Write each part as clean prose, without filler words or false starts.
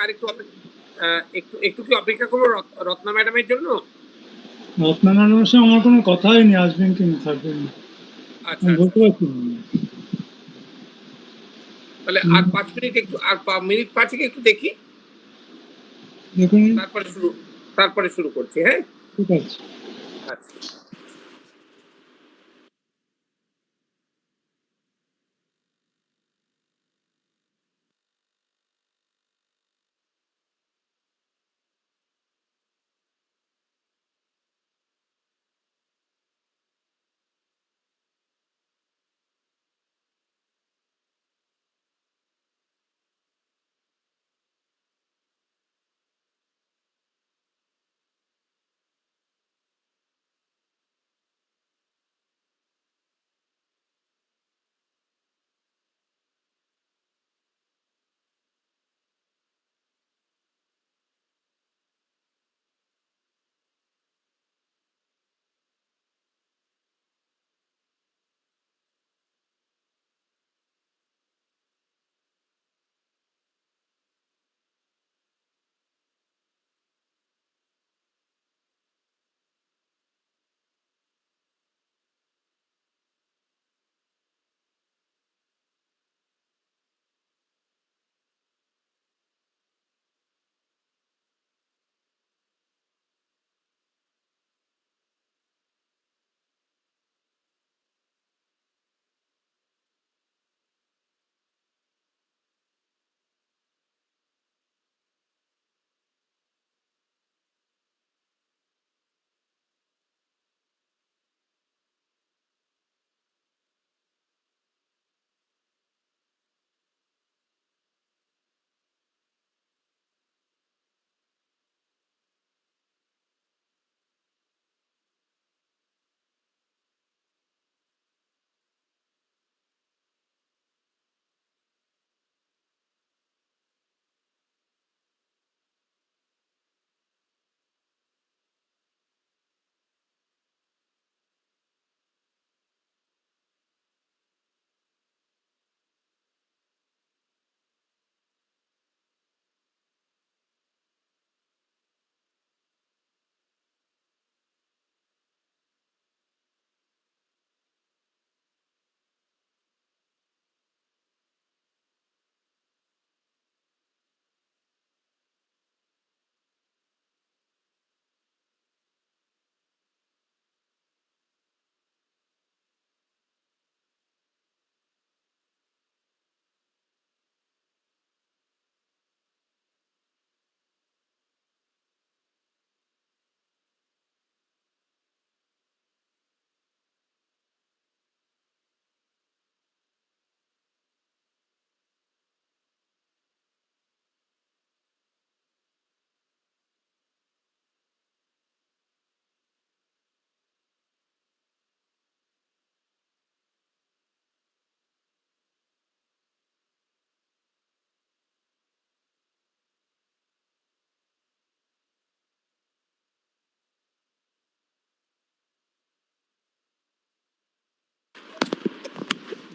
আরেকটু একটু একটু কি অপেক্ষা করবো রত্না ম্যাডামের জন্য? রত্না ম্যাডামের সঙ্গে আমার কোনো কথা হয়নি, আসবেন কি না থাকবেন। আচ্ছা আচ্ছা, বলতে পারছি না। তাহলে আর 5 মিনিট একটু, আর মিনিট 5 একটু দেখি, দেখুন। তারপরে শুরু করছি। হ্যাঁ, ঠিক আছে। আচ্ছা।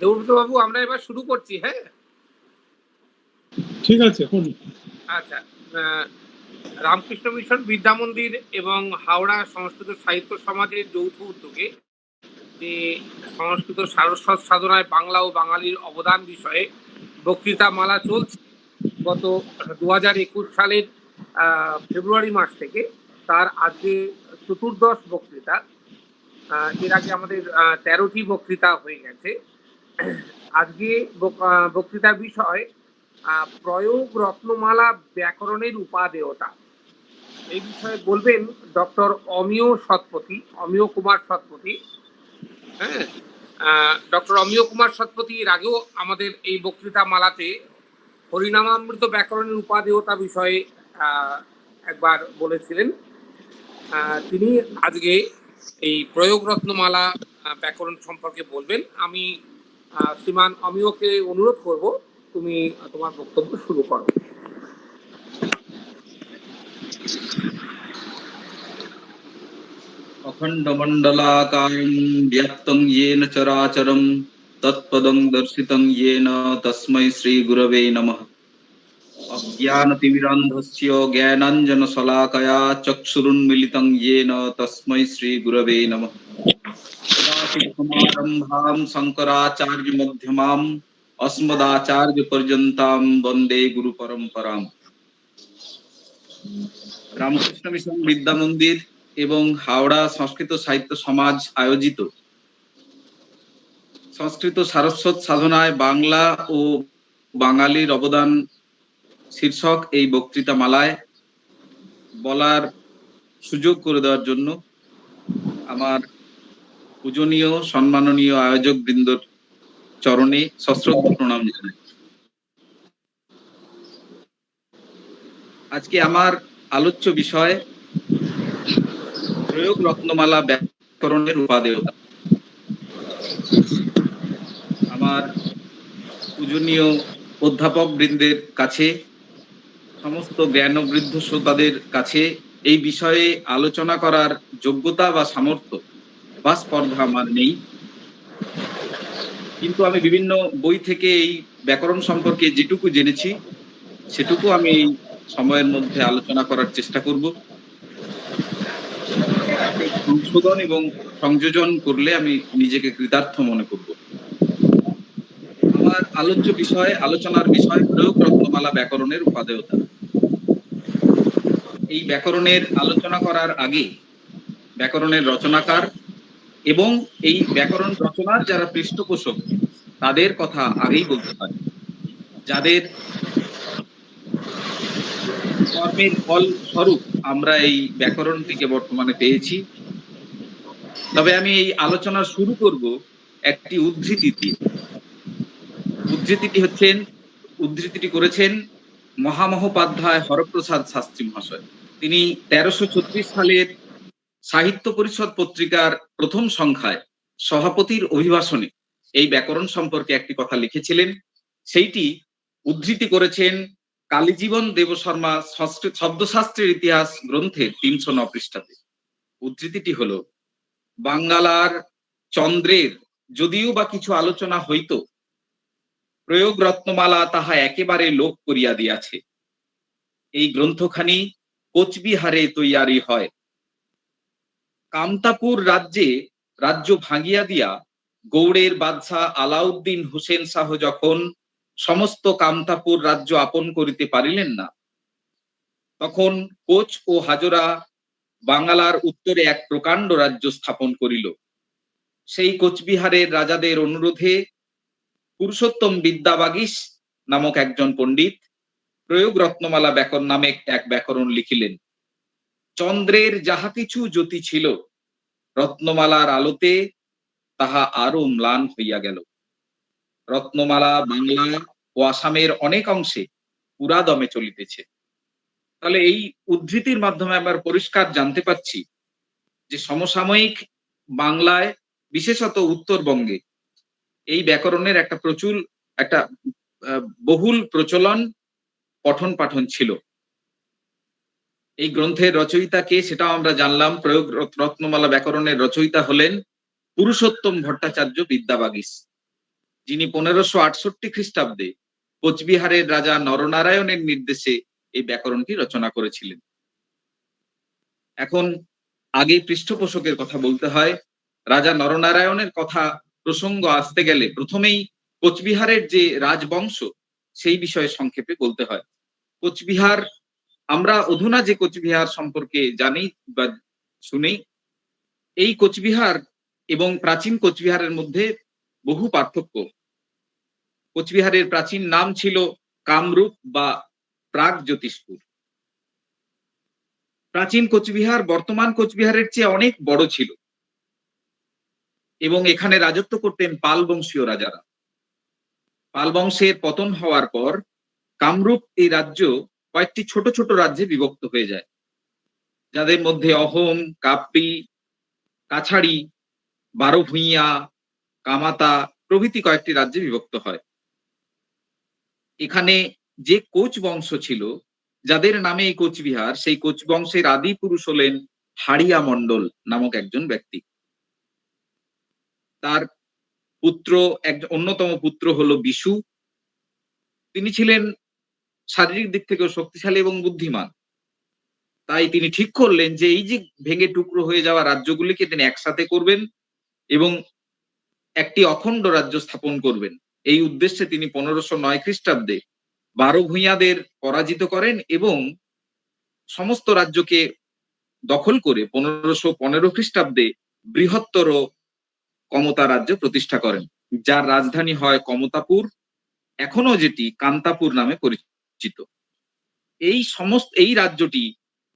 দেবব্রত বাবু, আমরা এবার শুরু করছি। হ্যাঁ, ঠিক আছে, করুন। আচ্ছা। রামকৃষ্ণ মিশন বিদ্যা মন্দির এবং হাওড়া সংস্কৃত সাহিত্য সমাজের যৌথ উদ্যোগে যে সংস্কৃত সারস্বত সাধনায় বাংলা ও বাঙালির অবদান বিষয়ে বক্তৃতা মালা চলছে গত 2021 সালের ফেব্রুয়ারি মাস থেকে, তার আজকে চতুর্দশ বক্তৃতা। এর আগে আমাদের 13টি বক্তৃতা হয়ে গেছে। আজকে বক্তৃতার বিষয় প্রয়োগ রত্নমালা ব্যাকরণের উপাদেয়তা। এই বিষয়ে বলবেন ডক্টর অমিয় কুমার সৎপথী। হ্যাঁ, ডক্টর অমিয় কুমার সৎপথী এর আগেও আমাদের এই বক্তৃতা মালাতে হরিনামামৃত ব্যাকরণের উপাদেয়তা বিষয়ে একবার বলেছিলেন। তিনি আজকে এই প্রয়োগ রত্নমালা ব্যাকরণ সম্পর্কে বলবেন। আমি শ্রীমান অমিয়কে অনুরোধ করব, তুমি তোমার বক্তব্য শুরু করো। अखण्डमण्डलाकारं व्याप्तं येन चराचरं तत्पदं दर्शितं येन तस्मै श्रीगुरवे नमः। অজ্ঞানতিমিরান্ধস্য জ্ঞানাঞ্জনশলাকয়া চক্ষুरुन्मीलितं येन তস্मै শ্রীগুরবে নমঃ। সদাশিবসমারম্ভাं শঙ্করাচার্যমধ্যমাम् अस्मदाचार्यपर्यन्तां বন্দে গুরু পরম্পরাম। রামকৃষ্ণ মিশন বিদ্যা মন্দির এবং হাওড়া সংস্কৃত সাহিত্য সমাজ আয়োজিত সংস্কৃত সারস্বত সাধনায় বাংলা ও বাঙালির অবদান শীর্ষক এই বক্তৃতা মালায় বলার সুযোগ করে দেওয়ার জন্য আমার পূজনীয় সম্মাননীয় আয়োজক বৃন্দর চরণে সশ্রদ্ধ প্রণাম জানাই। আজকে আমার আলোচ্য বিষয় প্রয়োগ রত্নমালা ব্যাকরণের উপাদেয়তা। আমার পূজনীয় অধ্যাপক বৃন্দের কাছে, সমস্ত জ্ঞানবৃদ্ধ শ্রোতাদের কাছে এই বিষয়ে আলোচনা করার যোগ্যতা বা সামর্থ্য বা স্পর্ধা আমার নেই, কিন্তু আমি বিভিন্ন বই থেকে এই ব্যাকরণ সম্পর্কে যেটুকু জেনেছি সেটুকু আমি এই সময়ের মধ্যে আলোচনা করার চেষ্টা করব। সংশোধন এবং সংযোজন করলে আমি নিজেকে কৃতার্থ মনে করব। আমার আলোচ্য বিষয়, আলোচনার বিষয় প্রয়োগ রত্নমালা ব্যাকরণের উপাদেয়তা। এই ব্যাকরণের আলোচনা করার আগে ব্যাকরণের রচনাকার এবং এই ব্যাকরণ রচনার যারা পৃষ্ঠপোষক তাদের কথা আগেই বলতে হয়, যাদের কর্মের ফল স্বরূপ আমরা এই ব্যাকরণটিকে বর্তমানে পেয়েছি। তবে আমি এই আলোচনা শুরু করব একটি উদ্ধৃতি দিয়ে। উদ্ধৃতিটি করেছেন মহামহোপাধ্যায় হরপ্রসাদ শাস্ত্রী মহাশয়। তিনি 1336 সালের সাহিত্য পরিষদ পত্রিকার প্রথম সংখ্যায় সভাপতির অভিভাষণে এই ব্যাকরণ সম্পর্কে একটি কথা লিখেছিলেন। সেইটি উদ্ধৃতি করেছেন কালীজীবন দেবশর্মা শব্দশাস্ত্রের ইতিহাস গ্রন্থের 309 পৃষ্ঠাতে। উদ্ধৃতিটি হলো, বাঙ্গালার চন্দ্রের যদিও বা কিছু আলোচনা হইত, প্রয়োগ রত্নমালা তাহা একেবারে লোপ করিয়া দিয়াছে। এই গ্রন্থখানি কোচবিহারে তৈয়ারি হয়। কামতাপুর রাজ্য ভাঙিয়া দিয়া গৌড়ের বাদশাহ আলাউদ্দিন হোসেন শাহ যখন সমস্ত কামতাপুর রাজ্য আপন করিতে পারিলেন না, তখন কোচ ও হাজরা বাংলার উত্তরে এক প্রকাণ্ড রাজ্য স্থাপন করিল। সেই কোচবিহারের রাজাদের অনুরোধে পুরুষোত্তম বিদ্যাবাগীশ নামক একজন পণ্ডিত প্রয়োগ রত্নমালা ব্যাকরণ নামে এক ব্যাকরণ লিখিলেন। চন্দ্রের যাহা কিছু জ্যোতি ছিল, রত্নমালার আলোতে তাহা আরো ম্লান হইয়া গেল। রত্নমালা বাংলা ও আসামের অনেক অংশে পুরাদমে চলিতেছে। তাহলে এই উদ্ধৃতির মাধ্যমে আমরা পরিষ্কার জানতে পারছি যে সমসাময়িক বাংলায়, বিশেষত উত্তরবঙ্গে এই ব্যাকরণের একটা বহুল প্রচলন, পঠন পাঠন ছিল। এই গ্রন্থের রচয়িতা কে সেটাও আমরা জানলাম। প্রয়োগ রত্নমালা ব্যাকরণের রচয়িতা হলেন পুরুষোত্তম ভট্টাচার্য বিদ্যাবাগীশ, যিনি 1568 খ্রিস্টাব্দে কোচবিহারের রাজা নরনারায়ণের নির্দেশে এই ব্যাকরণটি রচনা করেছিলেন। এখন আগে পৃষ্ঠপোষকের কথা বলতে হয়। রাজা নরনারায়ণের কথা প্রসঙ্গ আসতে গেলে প্রথমেই কোচবিহারের যে রাজবংশ সেই বিষয়ে সংক্ষেপে বলতে হয়। কোচবিহার, আমরা অধুনা যে কোচবিহার সম্পর্কে জানি বা শুনি, এই কোচবিহার এবং প্রাচীন কোচবিহারের মধ্যে বহু পার্থক্য। কোচবিহারের প্রাচীন নাম ছিল কামরূপ বা প্রাগ জ্যোতিষপুর। প্রাচীন কোচবিহার বর্তমান কোচবিহারের চেয়ে অনেক বড় ছিল এবং এখানে রাজত্ব করতেন পাল বংশীয় রাজারা। পাল বংশের পতন হওয়ার পর কামরূপ এই রাজ্য কয়েকটি ছোট ছোট রাজ্যে বিভক্ত হয়ে যায়, যাদের মধ্যে অহোম, কাপ্পি, কাছাড়ি, বারোভূঁইয়া, কামাতা প্রভৃতি কয়েকটি রাজ্যে বিভক্ত হয়। এখানে যে কোচ বংশ ছিল, যাদের নামে এই কোচবিহার, সেই কোচ বংশের আদি পুরুষ হলেন হাড়িয়া মণ্ডল নামক একজন ব্যক্তি। তার অন্যতম পুত্র হলো বিশু। তিনি ছিলেন শারীরিক দিক থেকেও শক্তিশালী এবং বুদ্ধিমান। তাই তিনি ঠিক করলেন যে এই যে ভেঙে টুকরো হয়ে যাওয়া রাজ্যগুলিকে তিনি একসাথে করবেন এবং একটি অখণ্ড রাজ্য স্থাপন করবেন। এই উদ্দেশ্যে তিনি 1509 খ্রিস্টাব্দে 12 ভূঁইয়াদের পরাজিত করেন এবং সমস্ত রাজ্যকে দখল করে 1515 খ্রিস্টাব্দে বৃহত্তর কমতা রাজ্য প্রতিষ্ঠা করেন, যার রাজধানী হয় কমতাপুর, এখনো যেটি কান্তাপুর নামে পরিচিত। এই রাজ্যটি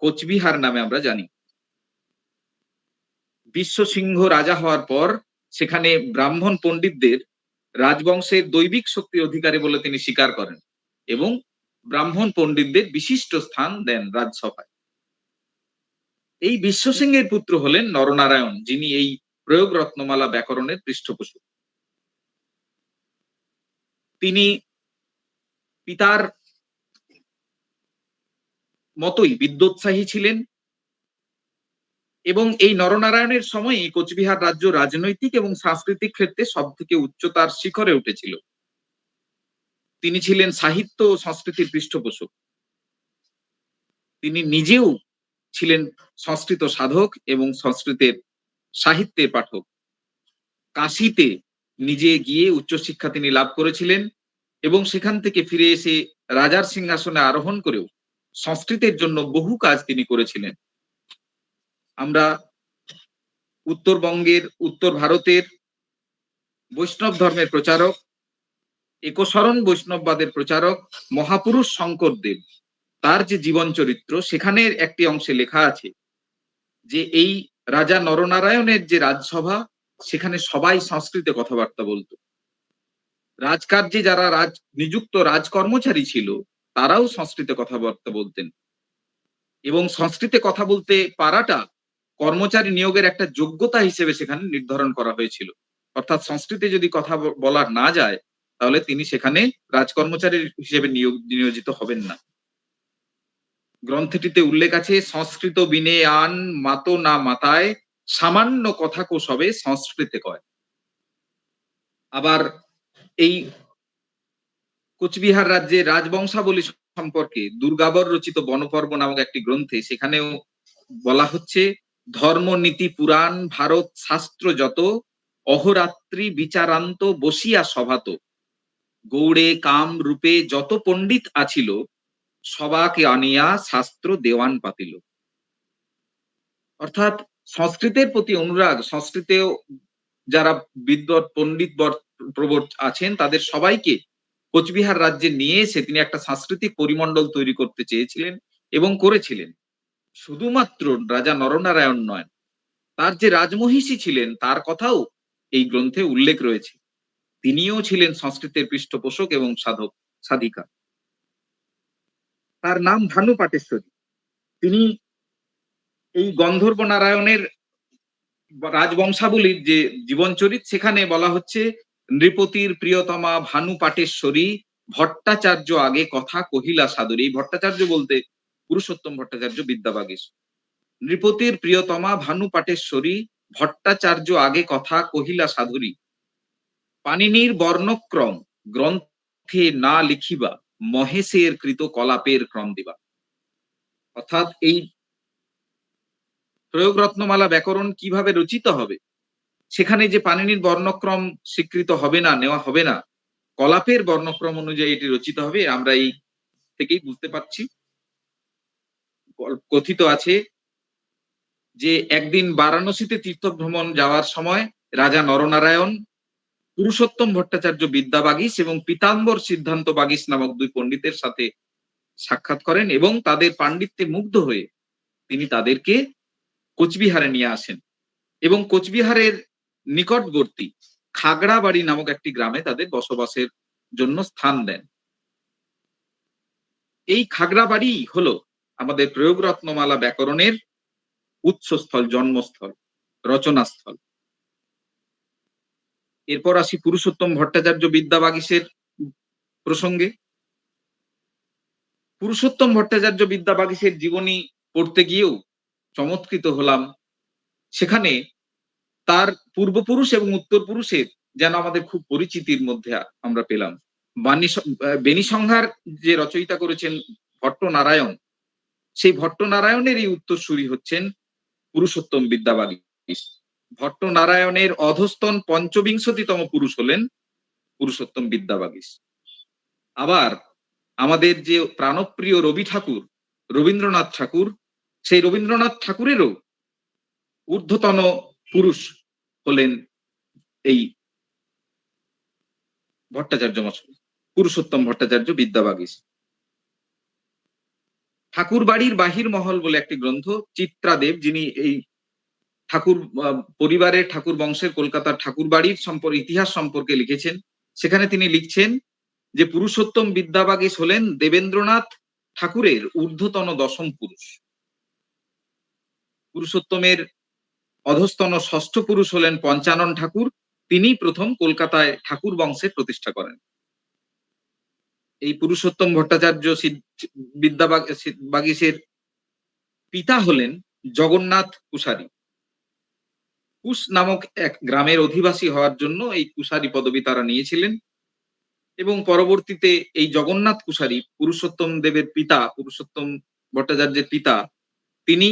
কোচবিহার নামে আমরা জানি। বিশ্বসিংহ রাজা হওয়ার পর সেখানে ব্রাহ্মণ পণ্ডিতদের রাজবংশের দৈবিক শক্তির অধিকারী বলে তিনি স্বীকার করেন এবং ব্রাহ্মণ পণ্ডিতদের বিশিষ্ট স্থান দেন রাজসভায়। এই বিশ্বসিংহের পুত্র হলেন নরনারায়ণ, যিনি এই প্রয়োগ রত্নমালা ব্যাকরণের পৃষ্ঠপোষক। তিনি পিতার মতোই বিদ্যোৎসাহী ছিলেন এবং এই নরনারায়ণের সময়ই কোচবিহার রাজ্য রাজনৈতিক এবং সাংস্কৃতিক ক্ষেত্রে সবথেকে উচ্চতার শিখরে উঠেছিল। তিনি ছিলেন সাহিত্য ও সংস্কৃতির পৃষ্ঠপোষক। তিনি নিজেও ছিলেন সংস্কৃত সাধক এবং সংস্কৃতের সাহিত্যের পাঠক। কাশীতে নিজে গিয়ে উচ্চশিক্ষা তিনি লাভ করেছিলেন এবং সেখান থেকে ফিরে এসে রাজার সিংহাসনে আরোহণ করেও সংস্কৃতের জন্য বহু কাজ তিনি করেছিলেন। আমরা উত্তরবঙ্গের, উত্তর ভারতের বৈষ্ণব ধর্মের প্রচারক, একশরণ বৈষ্ণববাদের প্রচারক মহাপুরুষ শঙ্করদেব, তার যে জীবন চরিত্র, সেখানের একটি অংশে লেখা আছে যে এই রাজা নরনারায়ণের যে রাজসভা, সেখানে সবাই সংস্কৃতে কথাবার্তা বলতো। রাজকার্যে যারা নিযুক্ত রাজকর্মচারী ছিল, তারাও সংস্কৃতে কথাবার্তা বলতেন এবং সংস্কৃতে কথা বলতে পারাটা কর্মচারী নিয়োগের একটা যোগ্যতা হিসেবে সেখানে নির্ধারণ করা হয়েছিল। অর্থাৎ সংস্কৃতে যদি কথা বলা না যায়, তাহলে তিনি সেখানে রাজকর্মচারী হিসেবে নিয়োজিত হবেন না। গ্রন্থটিতে উল্লেখ আছে, সংস্কৃত বিনে আন মাতো না মাতায়, সামান্য কথা কোসবে সংস্কৃতে কয়। আবার এই কোচবিহার রাজ্যের রাজবংশাবলী সম্পর্কে দুর্গাবর রচিত বনপর্ব নামক একটি গ্রন্থে সেখানেও বলা হচ্ছে, ধর্ম নীতি পুরাণ ভারত শাস্ত্র যত, অহরাত্রি বিচারান্ত বসিয়া সভাত, গৌড়ে কাম রূপে যত পণ্ডিত আছিল, সবাকে আনিয়া শাস্ত্র দেওয়ান পাতিল। অর্থাৎ সংস্কৃতের প্রতি অনুরাগ, সংস্কৃতেও যারা বিদ্বৎ পণ্ডিত প্রবর আছেন, তাদের সবাইকে কোচবিহার রাজ্যে নিয়ে এসে তিনি একটা সাংস্কৃতিক পরিমণ্ডল তৈরি করতে চেয়েছিলেন এবং করেছিলেন। শুধুমাত্র রাজা নরনারায়ণ নয়, তার যে রাজমহিষী ছিলেন তার কথাও এই গ্রন্থে উল্লেখ রয়েছে। তিনিও ছিলেন সংস্কৃতের পৃষ্ঠপোষক এবং সাধক সাধিকা। তার নাম ভানু পাটেশ্বরী। তিনি এই গন্ধর্ব নারায়ণের রাজবংশাবলীর যে জীবনচরিত, সেখানে বলা হচ্ছে, নৃপতির প্রিয়তমা ভানু পাটেশ্বরী, ভট্টাচার্য আগে কথা কহিলা সাদরী। ভট্টাচার্য বলতে পুরুষোত্তম ভট্টাচার্য বিদ্যাবাগীশ। নৃপতির প্রিয়তমা ভানু পাটেশ্বরী, ভট্টাচার্য আগে কথা কহিলা সাধুরী, পাণিনির বর্ণক্রম গ্রন্থে না লিখিবা, মহেশের কৃত কলাপের ক্রম দিবা। অর্থাৎ এই প্রয়োগ রত্নমালা ব্যাকরণ কিভাবে রচিত হবে, সেখানে যে পাণিনির বর্ণক্রম স্বীকৃত হবে না, নেওয়া হবে না, কলাপের বর্ণক্রম অনুযায়ী এটি রচিত হবে, আমরা এই থেকেই বুঝতে পারছি। কথিত আছে যে একদিন বারাণসীতে তীর্থ ভ্রমণ যাওয়ার সময় রাজা নরনারায়ণ পুরুষোত্তম ভট্টাচার্য বিদ্যাবাগীশ এবং পীতাম্বর সিদ্ধান্ত বাগীশ নামক দুই পণ্ডিতের সাথে সাক্ষাৎ করেন এবং তাদের পাণ্ডিত্যে মুগ্ধ হয়ে তিনি তাদেরকে কোচবিহারে নিয়ে আসেন এবং কোচবিহারের নিকটবর্তী খাগড়াবাড়ি নামক একটি গ্রামে তাদের বসবাসের জন্য স্থান দেন। এই খাগড়াবাড়ি হলো আমাদের প্রয়োগ রত্নমালা ব্যাকরণের উৎসস্থল, জন্মস্থল, রচনাস্থল। এরপর আসি পুরুষোত্তম ভট্টাচার্য বিদ্যাবাগীশের প্রসঙ্গে। পুরুষোত্তম ভট্টাচার্য বিদ্যাবাগীশের জীবনী পড়তে গিয়েও চমৎকৃত হলাম। সেখানে তার পূর্বপুরুষ এবং উত্তরপুরুষের যেন আমাদের খুব পরিচিতির মধ্যে আমরা পেলাম। বেনিসংহার যে রচয়িতা করেছেন ভট্টনারায়ণ, সেই ভট্টনারায়ণের এই উত্তরসূরি হচ্ছেন পুরুষোত্তম বিদ্যাবাগীশ। ভট্টনারায়ণের অধস্তন পঞ্চবিংশতিতম পুরুষ হলেন পুরুষোত্তম বিদ্যাবাগীশ। আবার আমাদের যে প্রাণপ্রিয় রবি ঠাকুর, রবীন্দ্রনাথ ঠাকুর, সেই রবীন্দ্রনাথ ঠাকুরেরও ঊর্ধ্বতন পুরুষ হলেন এই ভট্টাচার্য মশাই, পুরুষোত্তম ভট্টাচার্য বিদ্যাবাগীশ। ঠাকুর বাড়ির বাহির মহল বলে একটি গ্রন্থ, চিত্রাদেব যিনি এই ঠাকুর পরিবারের ঠাকুর বংশের কলকাতার ঠাকুর বাড়ির ইতিহাস সম্পর্কে লিখেছেন। সেখানে তিনি লিখছেন যে পুরুষোত্তম বিদ্যাবাগীশ হলেন দেবেন্দ্রনাথ ঠাকুরের ঊর্ধ্বতন দশম পুরুষ। পুরুষোত্তমের অধস্তন ষষ্ঠ পুরুষ হলেন পঞ্চানন ঠাকুর, তিনি প্রথম কলকাতায় ঠাকুর বংশের প্রতিষ্ঠা করেন। এই পুরুষোত্তম ভট্টাচার্য বিদ্যাবাগীশের পিতা হলেন জগন্নাথ কুশারী। কুশ নামক এক গ্রামের অধিবাসী হওয়ার জন্য এই কুশারী পদবী তারা নিয়েছিলেন এবং পরবর্তীতে এই জগন্নাথ কুশারী পুরুষোত্তম দেবের পিতা, পুরুষোত্তম ভট্টাচার্যের পিতা, তিনি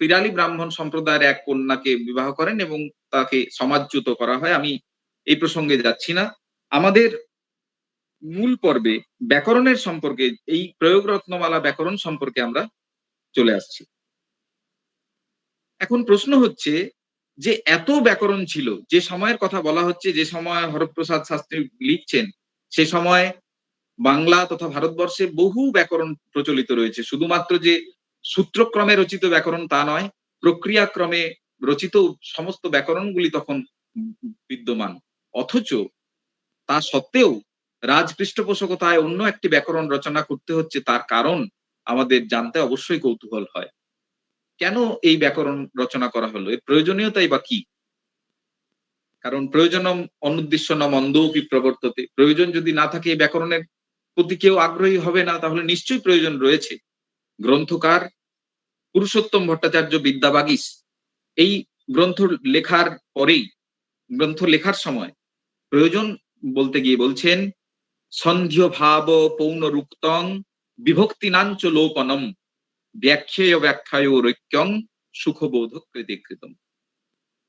পিরালি ব্রাহ্মণ সম্প্রদায়ের এক কন্যাকে বিবাহ করেন এবং তাকে সমাজচ্যুত করা হয়। আমি এই প্রসঙ্গে যাচ্ছি না। আমাদের মূল পর্বে ব্যাকরণের সম্পর্কে, এই প্রয়োগ রত্নমালা ব্যাকরণ সম্পর্কে আমরা চলে আসছি। এখন প্রশ্ন হচ্ছে যে এত ব্যাকরণ ছিল, যে সময়ের কথা বলা হচ্ছে, যে সময় হরপ্রসাদ শাস্ত্রী লিখছেন, সে সময় বাংলা তথা ভারতবর্ষে বহু ব্যাকরণ প্রচলিত রয়েছে। শুধুমাত্র যে সূত্রক্রমে রচিত ব্যাকরণ তা নয়, প্রক্রিয়াক্রমে রচিত সমস্ত ব্যাকরণগুলি তখন বিদ্যমান। অথচ তা সত্ত্বেও রাজ পৃষ্ঠপোষকতায় অন্য একটি ব্যাকরণ রচনা করতে হচ্ছে, তার কারণ আমাদের জানতে অবশ্যই কৌতূহল হয়। কেন এই ব্যাকরণ রচনা করা হলো, এর প্রয়োজনীয়তাই বা কি? কারণ প্রয়োজনম অনুদ্দেশ্যনম অন্ধোপি প্রবর্ততে, প্রয়োজন যদি না থাকে এই ব্যাকরণের প্রতি কেউ আগ্রহী হবে না, তাহলে নিশ্চয়ই প্রয়োজন রয়েছে। গ্রন্থকার পুরুষোত্তম ভট্টাচার্য বিদ্যাবাগীশ এই গ্রন্থ লেখার পরেই, গ্রন্থ লেখার সময় প্রয়োজন বলতে গিয়ে বলছেন, সন্ধ্যা ভাব পৌনরুক্তং বিভক্তিনাঞ্চ লোপনম ব্যাখ্যেয় ব্যাখ্যায় রৈক্যং সুখবোধ কৃতে কৃতম।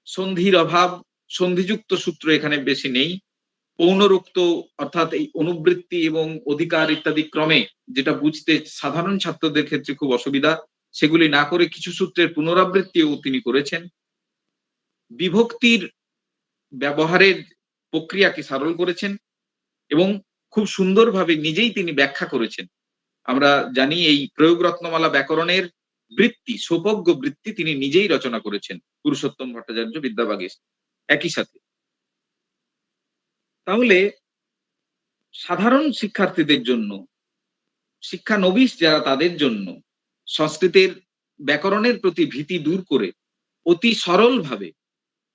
সন্ধির অভাব, সন্ধিযুক্ত সূত্র এখানে বেশি নেই। পৌনরুক্ত অর্থাৎ এই অনুবৃত্তি এবং অধিকার ইত্যাদি ক্রমে যেটা বুঝতে সাধারণ ছাত্রদের ক্ষেত্রে খুব অসুবিধা, সেগুলি না করে কিছু সূত্রের পুনরাবৃত্তিও তিনি করেছেন। বিভক্তির ব্যবহারের প্রক্রিয়াকে সরল করেছেন এবং খুব সুন্দরভাবে নিজেই তিনি ব্যাখ্যা করেছেন। আমরা জানি এই প্রয়োগ রত্নমালা ব্যাকরণের বৃত্তি, সৌপজ্ঞ বৃত্তি তিনি নিজেই রচনা করেছেন পুরুষোত্তম ভট্টাচার্য বিদ্যাবাগীশ একই সাথে। তাহলে সাধারণ শিক্ষার্থীদের জন্য, শিক্ষানবিশ যারা, তাদের জন্য সংস্কৃতের ব্যাকরণের প্রতি ভীতি দূর করে অতি সরলভাবে,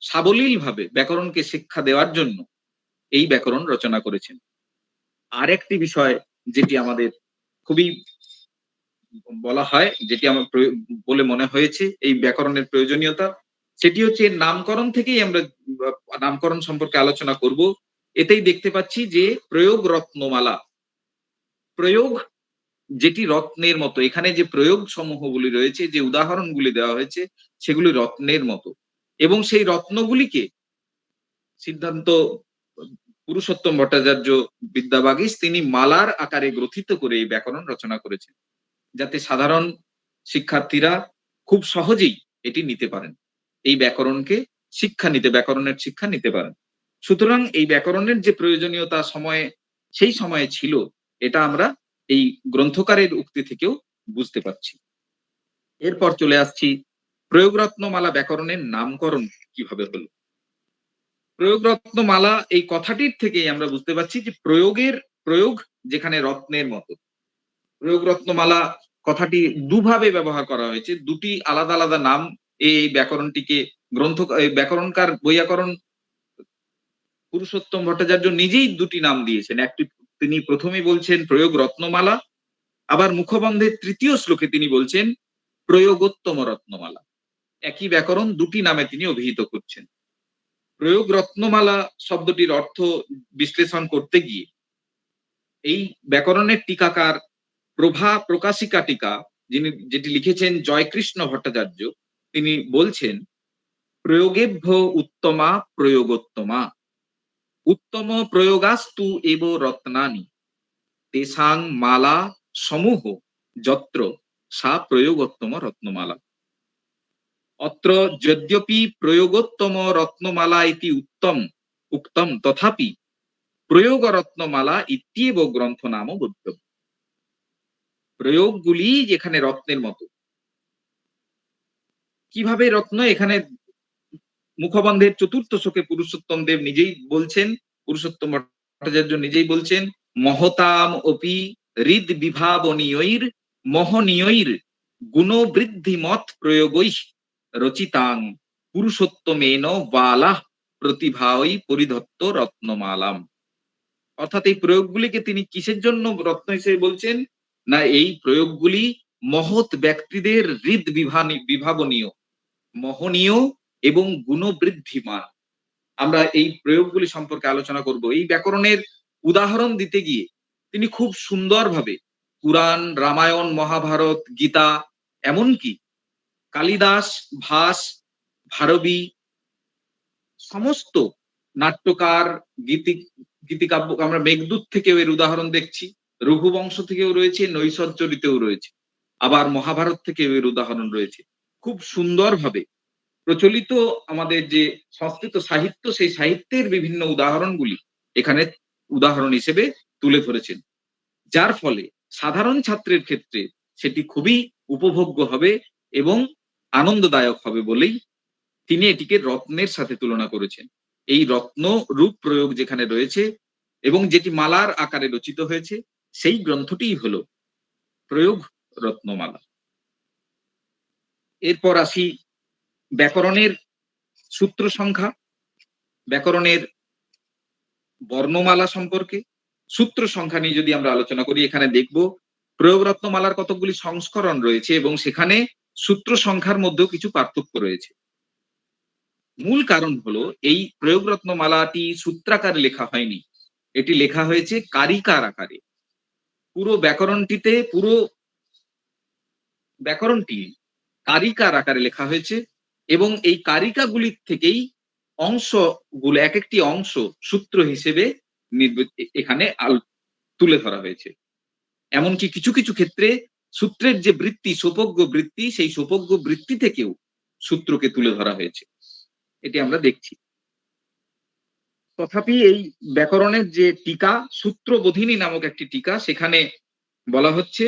সাবলীলভাবে ব্যাকরণকে শিক্ষা দেওয়ার জন্য এই ব্যাকরণ রচনা করেছেন। আর একটি বিষয় যেটি আমাদের খুবই বলা হয়, যেটি আমার বলে মনে হয়েছে এই ব্যাকরণের প্রয়োজনীয়তা, সেটি হচ্ছে নামকরণ থেকেই আমরা নামকরণ সম্পর্কে আলোচনা করব। এতেই দেখতে পাচ্ছি যে প্রয়োগ রত্নমালা, প্রয়োগ যেটি রত্নের মতো, এখানে যে প্রয়োগ সমূহগুলি রয়েছে, যে উদাহরণগুলি দেওয়া হয়েছে, সেগুলি রত্নের মতো এবং সেই রত্নগুলিকে সিদ্ধান্ত পুরুষোত্তম ভট্টাচার্য বিদ্যাবাগীশ তিনি মালার আকারে গ্রথিত করে এই ব্যাকরণ রচনা করেছেন, যাতে সাধারণ শিক্ষার্থীরা খুব সহজেই এটি নিতে পারেন, এই ব্যাকরণকে ব্যাকরণের শিক্ষা নিতে পারেন। সুতরাং এই ব্যাকরণের যে প্রয়োজনীয়তা সেই সময়ে ছিল, এটা আমরা এই গ্রন্থকারের উক্তি থেকেও বুঝতে পারছি। এরপর চলে আসছি প্রয়োগ রত্নমালা ব্যাকরণের নামকরণ কিভাবে হলো। প্রয়োগ রত্নমালা এই কথাটির থেকেই আমরা বুঝতে পারছি যে প্রয়োগ যেখানে রত্নের মতো। প্রয়োগ রত্নমালা কথাটি দুভাবে ব্যবহার করা হয়েছে, দুটি আলাদা আলাদা নাম এই ব্যাকরণটিকে ব্যাকরণকার বৈয়াকরণ পুরুষোত্তম ভট্টাচার্য নিজেই দুটি নাম দিয়েছেন। একটি তিনি প্রথমেই বলছেন প্রয়োগ রত্নমালা, আবার মুখবন্ধের তৃতীয় শ্লোকে তিনি বলছেন প্রয়োগোত্তম রত্নমালা। একই ব্যাকরণ দুটি নামে তিনি অভিহিত করছেন। প্রয়োগ রত্নমালা শব্দটির অর্থ বিশ্লেষণ করতে গিয়ে এই ব্যাকরণের টিকাকার প্রভা প্রকাশিকা টিকা যেটি লিখেছেন জয়কৃষ্ণ ভট্টাচার্য, তিনি বলছেন প্রয়োগেভ্য উত্তমা প্রয়োগোত্তমা, উত্তম প্রয়োগাস্তু এব রত্নানি, তেসাং মালা সমূহ যত্র সা প্রয়োগোত্তম রত্নমালা। অত্র যদ্যপি প্রয়োগোত্তম রত্নমালা ইতি উক্তম তথাপি প্রয়োগ রত্নমালা ইত্যেব গ্রন্থ নাম বদ্ধ। প্রয়োগগুলি যেখানে রত্নের মতো। কিভাবে রত্ন? এখানে মুখবন্ধের চতুর্থ শোকে পুরুষোত্তম দেব নিজেই বলছেন, পুরুষোত্তম ভট্টাচার্য নিজেই বলছেন, মহতাম অপি হৃদ বিভাবনীয়ৈর মহনীয়ৈর গুণবৃদ্ধি মত প্রয়োগৈ রচিতাং পুরুষোত্তমেন বালাহ প্রতিভাই পরিধত্ত রত্নমালাম। অর্থাৎ এই প্রয়োগগুলিকে তিনি কিসের জন্য রত্ন হিসেবে বলছেন? না, এই প্রয়োগগুলি মহৎ ব্যক্তিদের হৃদ বিভাবনীয়, মহনীয় এবং গুণবৃদ্ধিমান। আমরা এই প্রয়োগগুলি সম্পর্কে আলোচনা করব। এই ব্যাকরণের উদাহরণ দিতে গিয়ে তিনি খুব সুন্দরভাবে পুরাণ, রামায়ণ, মহাভারত, গীতা, এমনকি কালিদাস, ভাস, ভারবী, সমস্ত নাট্যকার, গীতিকাব্য, আমরা মেঘদূত থেকেও এর উদাহরণ দেখছি, রঘুবংশ থেকেও রয়েছে, নৈষধচরিতেও রয়েছে, আবার মহাভারত থেকেও এর উদাহরণ রয়েছে। খুব সুন্দরভাবে প্রচলিত আমাদের যে সংস্কৃত সাহিত্য, সেই সাহিত্যের বিভিন্ন উদাহরণগুলি এখানে উদাহরণ হিসেবে তুলে ধরেছেন, যার ফলে সাধারণ ছাত্রের ক্ষেত্রে সেটি খুবই উপভোগ্য হবে এবং আনন্দদায়ক হবে বলেই তিনি এটিকে রত্নের সাথে তুলনা করেছেন। এই রত্ন রূপ প্রয়োগ যেখানে রয়েছে এবং যেটি মালার আকারে রচিত হয়েছে, সেই গ্রন্থটিই হলো প্রয়োগ রত্নমালা। এরপর আসি ব্যাকরণের সূত্র সংখ্যা, ব্যাকরণের বর্ণমালা সম্পর্কে। সূত্র সংখ্যা নিয়ে যদি আমরা আলোচনা করি, এখানে দেখব প্রয়োগ রত্নমালার কতগুলি সংস্করণ রয়েছে এবং সেখানে সূত্র সংখ্যার মধ্যেও কিছু পার্থক্য রয়েছে। মূল কারণ হলো এই প্রয়োগ রত্নমালাটি সূত্রাকারে লেখা হয়নি, এটি লেখা হয়েছে কারিকার আকারে। পুরো ব্যাকরণটি কারিকার আকারে লেখা হয়েছে এবং এই কারিকাগুলির থেকেই অংশগুলো, এক একটি অংশ সূত্র হিসেবে এখানে তুলে ধরা হয়েছে। এমনকি কিছু কিছু ক্ষেত্রে সূত্রের যে বৃত্তি, সোপজ্ঞ বৃত্তি, সেই সোপজ্ঞ বৃত্তি থেকেও সূত্রকে তুলে ধরা হয়েছে, এটি আমরা দেখছি। তথাপি এই ব্যাকরণের যে টিকা, সূত্রবোধিনী নামক একটি টিকা, সেখানে বলা হচ্ছে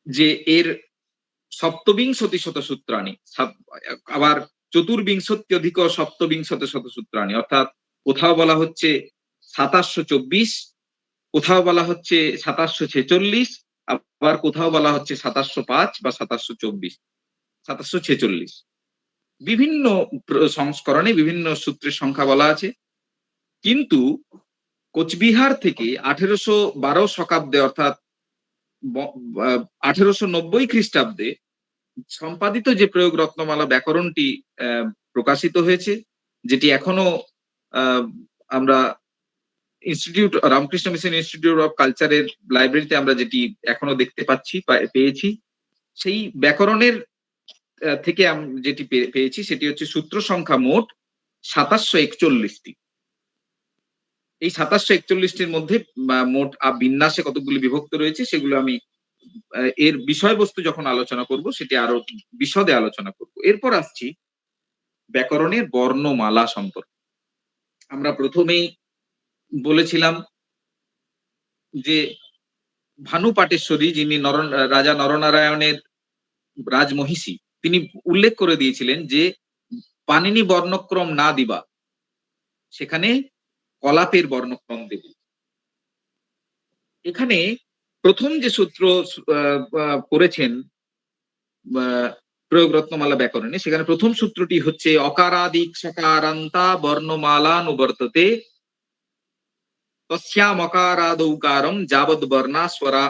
যে এর সপ্তবিংশতি শত সূত্রাণী, আবার চতুর্বিংশত্যধিক সপ্তবিংশত শত সূত্রাণী, অর্থাৎ কোথাও বলা হচ্ছে 2724, কোথাও বলা হচ্ছে 2746, আবার কোথাও বলা হচ্ছে 2705 বা 2724, 2746। বিভিন্ন সংস্করণে বিভিন্ন সূত্রের সংখ্যা বলা আছে। কিন্তু কোচবিহার থেকে 1812 শকাব্দে, অর্থাৎ 1890 খ্রিস্টাব্দে সম্পাদিত যে প্রয়োগ রত্নমালা ব্যাকরণটি প্রকাশিত হয়েছে, যেটি এখনো আমরা institute, Ramakrishna mission institute of কালচারের লাইব্রেরিতে আমরা যেটি এখনো দেখতে পেয়েছি, সেই ব্যাকরণের থেকে যেটি পেয়েছি সেটি হচ্ছে সূত্র সংখ্যা মোট 2741টি। এই 2741টির মধ্যে মোট বিন্যাসে কতগুলি বিভক্ত রয়েছে সেগুলো আমি এর বিষয়বস্তু যখন আলোচনা করব সেটি আরো বিশদে আলোচনা করব। এরপর আসছি ব্যাকরণের বর্ণমালা সম্পর্কে। আমরা প্রথমেই বলেছিলাম যে ভানু পাটেশ্বরী, যিনি রাজা নরনারায়ণের রাজমহিষী, তিনি উল্লেখ করে দিয়েছিলেন যে পাণিনি বর্ণক্রম না দিবা, সেখানে কলাপের বর্ণক্রম দেব। এখানে প্রথম যে সূত্র করেছেন প্রয়োগ রত্নমালা ব্যাকরণে, সেখানে প্রথম সূত্রটি হচ্ছে অকারাদিক সকারান্তা বর্ণমালা নুবর্ততে তস্যাম অকারাদৌকারম যাবদ বর্ণা স্বরা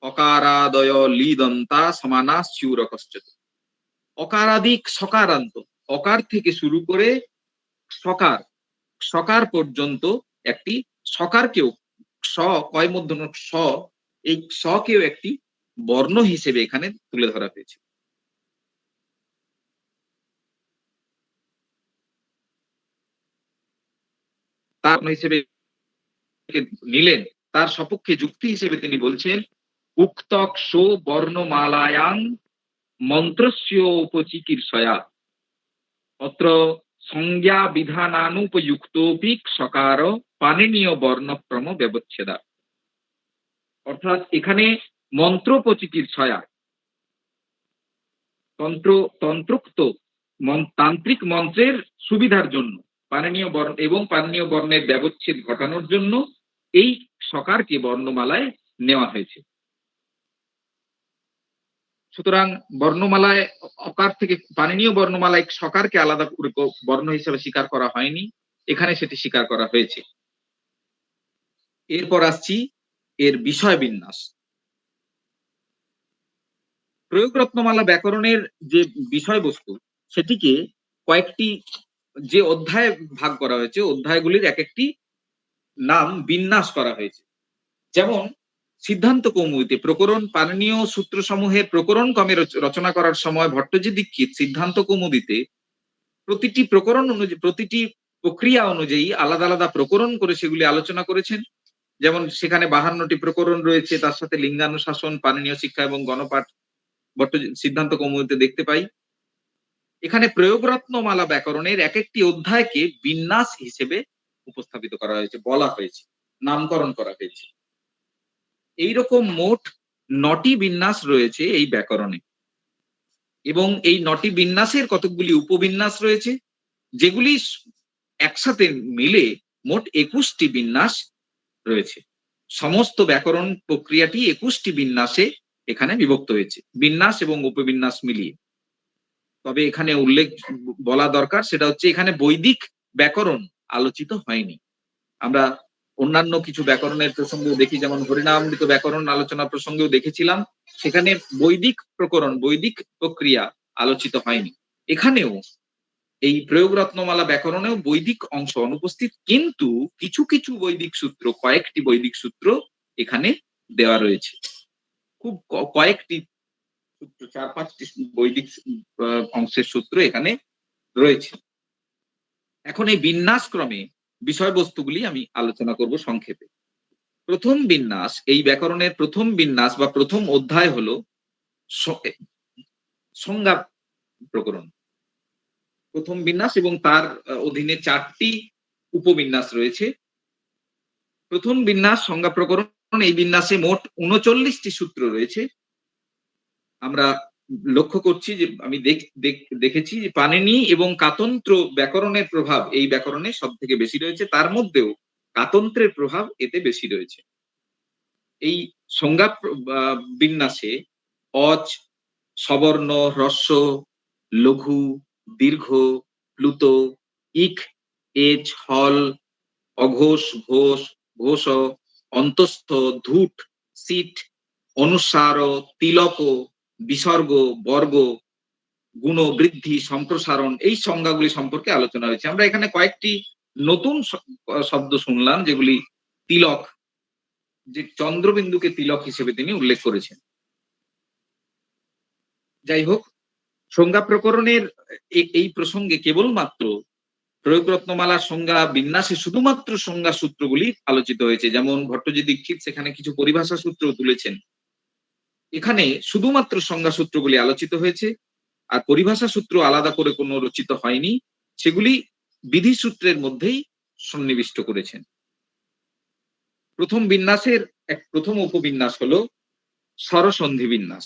অকারাদয় লিদন্তা সমানা স্যুরকশ্চিৎ। অকারাদিক সকারান্ত, অকার থেকে শুরু করে সকার, সকার পর্যন্ত একটি সকারকেও স কয় মূর্ধন্য স, এই কেও একটি বর্ণ হিসেবে এখানে তুলে ধরা হয়েছে। তার হিসেবে নিলেন, তার সপক্ষে যুক্তি হিসেবে তিনি বলছেন উক্তক সো বর্ণমালায়াং মন্ত্রস্য উপচিকিৎসয়া অত্র সংজ্ঞা বিধানানুপযুক্তোপি সকার পাণিনীয় বর্ণক্রম ব্যবচ্ছেদা। অর্থাৎ এখানে মন্ত্রোপচিকিৎসয়া তন্ত্রোক্ত তান্ত্রিক মন্ত্রের সুবিধার জন্য পাণিনীয় বর্ণ এবং পাণিনীয় বর্ণের ব্যবচ্ছেদ ঘটানোর জন্য এই সকারকে বর্ণমালায় নেওয়া হয়েছে। সুতরাং বর্ণমালায় অকার থেকে পাণিনীয় বর্ণমালায় সকারকে আলাদা করে বর্ণ হিসেবে স্বীকার করা হয়নি, এখানে সেটি স্বীকার করা হয়েছে। এরপর আসছি এর বিষয় বিন্যাস। প্রয়োগ রত্নমালা ব্যাকরণের যে বিষয়বস্তু সেটিকে কয়েকটি যে অধ্যায়ে ভাগ করা হয়েছে, অধ্যায়গুলির এক একটি নাম বিন্যাস করা হয়েছে। যেমন সিদ্ধান্ত কৌমুদীতে প্রকরণ পাণিনীয় সূত্রসমূহের প্রকরণ ক্রমে রচনা করার সময় ভট্টজি দীক্ষিত সিদ্ধান্ত কৌমুদীতে প্রতিটি প্রকরণ অনুযায়ী প্রতিটি প্রক্রিয়া অনুযায়ী আলাদা আলাদা প্রকরণ করে সেগুলি আলোচনা করেছেন। যেমন সেখানে 52টি প্রকরণ রয়েছে, তার সাথে লিঙ্গানুশাসন, পাণিনীয় শিক্ষা এবং গণপাঠ সিদ্ধান্ত কৌমুদীতে দেখতে পাই। এখানে প্রয়োগ রত্নমালা ব্যাকরণের এক একটি অধ্যায়কে বিন্যাস হিসেবে উপস্থাপিত করা হয়েছে, বলা হয়েছে, নামকরণ করা হয়েছে। এইরকম মোট 9টি বিন্যাস রয়েছে এই ব্যাকরণে এবং এই 9টি বিন্যাসের কতকগুলি উপবিন্যাস রয়েছে, যেগুলি একসাথে মিলে মোট 21টি বিন্যাস রয়েছে। সমস্ত ব্যাকরণ প্রক্রিয়াটি 21টি বিন্যাসে এখানে বিভক্ত হয়েছে, বিন্যাস এবং উপবিন্যাস মিলিয়ে। তবে এখানে উল্লেখ বলা দরকার, সেটা হচ্ছে এখানে বৈদিক ব্যাকরণ আলোচিত হয়নি। আমরা অন্যান্য কিছু ব্যাকরণের প্রসঙ্গেও দেখি, যেমন হরিনামামৃত ব্যাকরণ আলোচনা প্রসঙ্গেও দেখেছিলাম, সেখানে বৈদিক প্রকরণ, বৈদিক প্রক্রিয়া আলোচিত হয়নি। এখানেও এই প্রয়োগ রত্নমালা ব্যাকরণেও বৈদিক অংশ অনুপস্থিত, কিন্তু কিছু কিছু বৈদিক সূত্র, কয়েকটি বৈদিক সূত্র এখানে দেওয়া রয়েছে। খুব কয়েকটি সূত্র, 4-5টি বৈদিক অংশের সূত্র এখানে রয়েছে। এখন এই বিন্যাস ক্রমে বিষয়বস্তুগুলি আমি আলোচনা করব সংক্ষেপে। প্রথম বিন্যাস, এই ব্যাকরণের প্রথম বিন্যাস বা প্রথম অধ্যায় হলো সংজ্ঞা প্রকরণ। প্রথম বিন্যাস এবং তার অধীনে 4টি উপবিন্যাস রয়েছে। প্রথম বিন্যাস সংজ্ঞা প্রকরণ, এই বিন্যাসে মোট 39টি সূত্র রয়েছে। আমরা লক্ষ্য করছি যে আমি দেখেছি যে পাণিনি এবং কাতন্ত্র ব্যাকরণের প্রভাব এই ব্যাকরণে সব থেকে বেশি রয়েছে, তার মধ্যেও কাতন্ত্রের প্রভাব এতে বেশি রয়েছে। এই সংজ্ঞা বিন্যাসে অজ, সবর্ণ, হ্রস্ব, লঘু, দীর্ঘ, প্লুত, ইক, এচ, হল, অঘোষ, ঘোষ, ঘোষ, অন্তস্থ, ধূট, সিট, অনুসার, তিলক, বিসর্গ, বর্গ, গুণ, বৃদ্ধি, সম্প্রসারণ, এই সংজ্ঞাগুলি সম্পর্কে আলোচনা হয়েছে। আমরা এখানে কয়েকটি নতুন শব্দ শুনলাম, যেগুলি তিলক, যে চন্দ্রবিন্দুকে তিলক হিসেবে তিনি উল্লেখ করেছেন। যাই হোক, সংজ্ঞা প্রকরণের এই প্রসঙ্গে কেবলমাত্র প্রয়োগ রত্নমালার সংজ্ঞা বিন্যাসে শুধুমাত্র সংজ্ঞা সূত্রগুলি আলোচিত হয়েছে। যেমন ভট্টজি দীক্ষিত সেখানে কিছু পরিভাষা সূত্র তুলেছেন, এখানে শুধুমাত্র সংজ্ঞা সূত্রগুলি আলোচিত হয়েছে, আর পরিভাষা সূত্র আলাদা করে কোনো রচিত হয়নি, সেগুলি বিধি সূত্রের মধ্যেই সন্নিবিষ্ট করেছেন। প্রথম বিন্যাসের প্রথম উপবিন্যাস হলো স্বরসন্ধি বিন্যাস।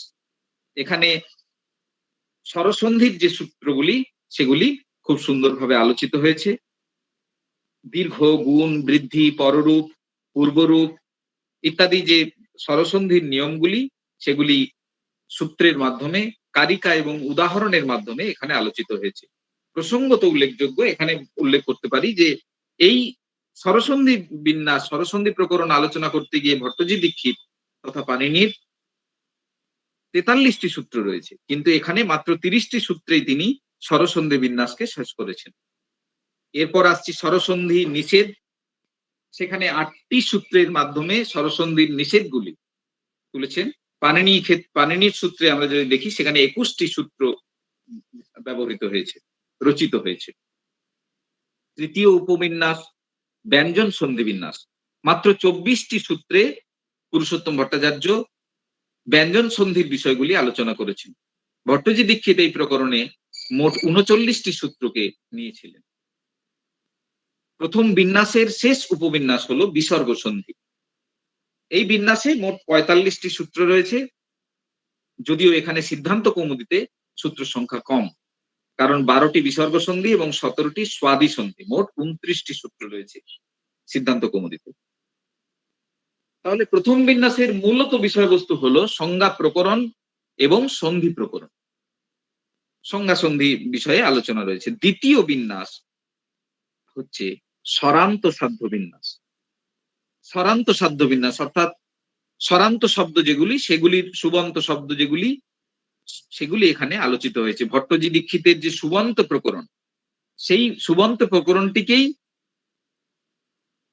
এখানে স্বরসন্ধির যে সূত্রগুলি সেগুলি খুব সুন্দরভাবে আলোচিত হয়েছে। দীর্ঘ, গুণ, বৃদ্ধি, পররূপ, পূর্বরূপ ইত্যাদি যে স্বরসন্ধির নিয়মগুলি, সেগুলি সূত্রের মাধ্যমে, কারিকা এবং উদাহরণের মাধ্যমে এখানে আলোচিত হয়েছে। প্রসঙ্গত উল্লেখযোগ্য, এখানে উল্লেখ করতে পারি যে এই স্বরসন্ধি বিন্যাস, স্বরসন্ধি প্রকরণ আলোচনা করতে গিয়ে ভট্টজি দীক্ষিত তথা পাণিনির 43টি সূত্র রয়েছে, কিন্তু এখানে মাত্র 30টি সূত্রেই তিনি স্বরসন্ধি বিন্যাসকে শেষ করেছেন। এরপর আসছি স্বরসন্ধি নিষেধ। সেখানে 8টি সূত্রের মাধ্যমে স্বরসন্ধির নিষেধগুলি তুলেছেন। পাণিনির সূত্রে আমরা যদি দেখি সেখানে 21টি সূত্র ব্যবহৃত হয়েছে, রচিত হয়েছে। তৃতীয় উপবিন্যাস ব্যঞ্জন সন্ধি বিন্যাস। মাত্র 24টি সূত্রে পুরুষোত্তম ভট্টাচার্য ব্যঞ্জন সন্ধির বিষয়গুলি আলোচনা করেছেন। ভট্টজী দীক্ষিত এই প্রকরণে মোট 39টি সূত্রকে নিয়েছিলেন। প্রথম বিন্যাসের শেষ উপবিন্যাস হলো বিসর্গ সন্ধি। এই বিন্যাসে মোট 45টি সূত্র রয়েছে, যদিও এখানে সিদ্ধান্ত কৌমুদীতে সূত্র সংখ্যা কম, কারণ 12টি বিসর্গ সন্ধি এবং 17টি স্বাদী সন্ধি, মোট 29টি সূত্র রয়েছে সিদ্ধান্ত কৌমুদীতে। তাহলে প্রথম বিন্যাসের মূলত বিষয়বস্তু হলো সংজ্ঞা প্রকরণ এবং সন্ধি প্রকরণ, সংজ্ঞা সন্ধি বিষয়ে আলোচনা রয়েছে। দ্বিতীয় বিন্যাস হচ্ছে স্বরান্ত সাধ্য বিন্যাস। স্বরান্ত সাধ্য বিন্যাস অর্থাৎ স্বরান্ত শব্দ যেগুলি, সেগুলির সুবন্ত শব্দ যেগুলি, সেগুলি এখানে আলোচিত হয়েছে। ভট্টজী দীক্ষিতের যে সুবন্ত প্রকরণ, সেই সুবন্ত প্রকরণটিকেই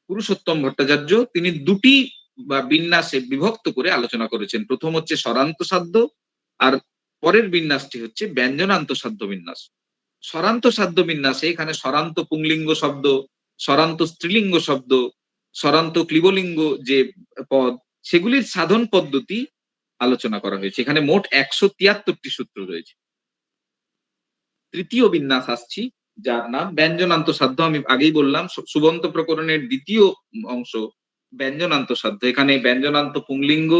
পুরুষোত্তম ভট্টাচার্য তিনি দুটি বা বিন্যাসে বিভক্ত করে আলোচনা করেছেন। প্রথম হচ্ছে স্বরান্ত সাধ্য, আর পরের বিন্যাসটি হচ্ছে ব্যঞ্জনান্ত সাধ্য বিন্যাস। স্বরান্ত সাধ্য বিন্যাসে এখানে স্বরান্ত পুংলিঙ্গ শব্দ, স্বরান্ত স্ত্রীলিঙ্গ শব্দ, স্বরান্ত ক্লিবলিঙ্গ যে পদ, সেগুলির সাধন পদ্ধতি আলোচনা করা হয়েছে। এখানে মোট 173টি সূত্র রয়েছে। তৃতীয় বিন্যাস আসছি, যার নাম ব্যঞ্জনান্ত সাধ্য। আমি আগেই বললাম সুবন্ত প্রকরণের দ্বিতীয় অংশ ব্যঞ্জনান্ত সাধ্য। এখানে ব্যঞ্জনান্ত পুংলিঙ্গ,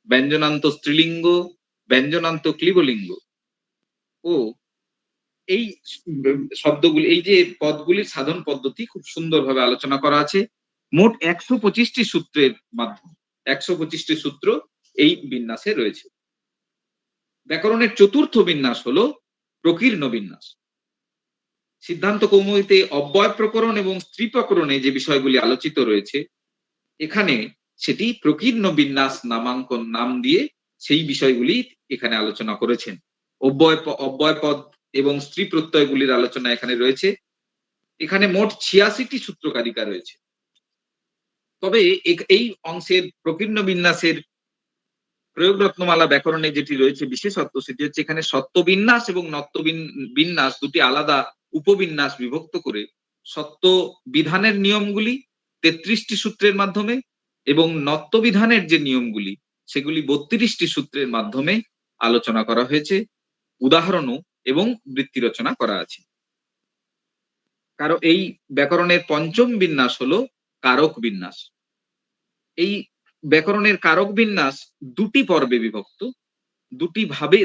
ব্যঞ্জনান্ত স্ত্রীলিঙ্গ, ব্যঞ্জনান্ত ক্লিবলিঙ্গ ও এই শব্দগুলি, এই যে পদগুলির সাধন পদ্ধতি খুব সুন্দরভাবে আলোচনা করা আছে। মোট 125টি সূত্রের মাধ্যমে 125টি সূত্র এই বিন্যাসে রয়েছে। ব্যাকরণের চতুর্থ বিন্যাস হলো প্রকীর্ণ বিন্যাস। সিদ্ধান্ত কৌমুদীতে অব্যয় প্রকরণ এবং স্ত্রী প্রকরণে যে বিষয়গুলি আলোচিত রয়েছে, এখানে সেটি প্রকীর্ণ বিন্যাস নামাঙ্কন নাম দিয়ে সেই বিষয়গুলি এখানে আলোচনা করেছেন। অব্যয় পদ এবং স্ত্রী প্রত্যয়গুলির আলোচনা এখানে রয়েছে। এখানে মোট 86টি সূত্রকারিকা রয়েছে। তবে এই অংশের প্রকীর্ণ বিন্যাসের প্রয়োগ রত্নমালা ব্যাকরণে যেটি রয়েছে বিশেষত্ব, সেটি হচ্ছে এখানে সত্য বিন্যাস এবং নত্য বিন্যাস দুটি আলাদা উপবিন্যাস বিভক্ত করে সত্য বিধানের নিয়মগুলি 33টি সূত্রের মাধ্যমে এবং নত্য বিধানের যে নিয়মগুলি সেগুলি 32টি সূত্রের মাধ্যমে আলোচনা করা হয়েছে। উদাহরণও এবং বৃত্তি রচনা করা আছে। এই ব্যাকরণের পঞ্চম বিন্যাস হলো কারক বিন্যাস। এই ব্যাকরণের কারক বিন্যাস দুটি পর্বে বিভক্ত,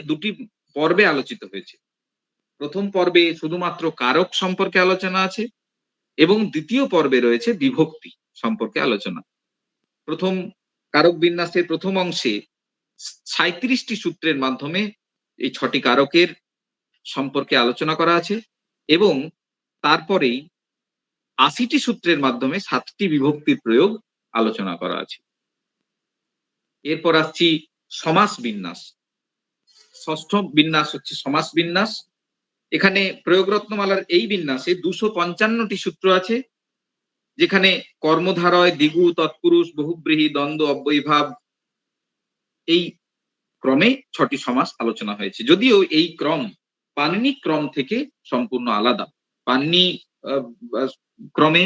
দুটি পর্বে আলোচিত হয়েছে। প্রথম পর্বে শুধুমাত্র কারক সম্পর্কে আলোচনা আছে এবং দ্বিতীয় পর্বে রয়েছে বিভক্তি সম্পর্কে আলোচনা। প্রথম কারক বিন্যাসের প্রথম অংশে 37টি সূত্রের মাধ্যমে এই 6টি কারকের সম্পর্কে আলোচনা করা আছে এবং তারপরেই 80টি সূত্রের মাধ্যমে 7টি বিভক্তির প্রয়োগ আলোচনা করা আছে। এরপর আসছি সমাস বিন্যাস। ষষ্ঠ বিন্যাস হচ্ছে সমাস বিন্যাস। এখানে প্রয়োগ রত্নমালার এই বিন্যাসে 255টি সূত্র আছে, যেখানে কর্মধারয়, দ্বিগু, তৎপুরুষ, বহুব্রীহি, দ্বন্দ্ব, অব্যয়ীভাব এই ক্রমে 6টি সমাস আলোচনা হয়েছে। যদিও এই ক্রম পাণিনি ক্রম থেকে সম্পূর্ণ আলাদা। পাণিনি ক্রমে,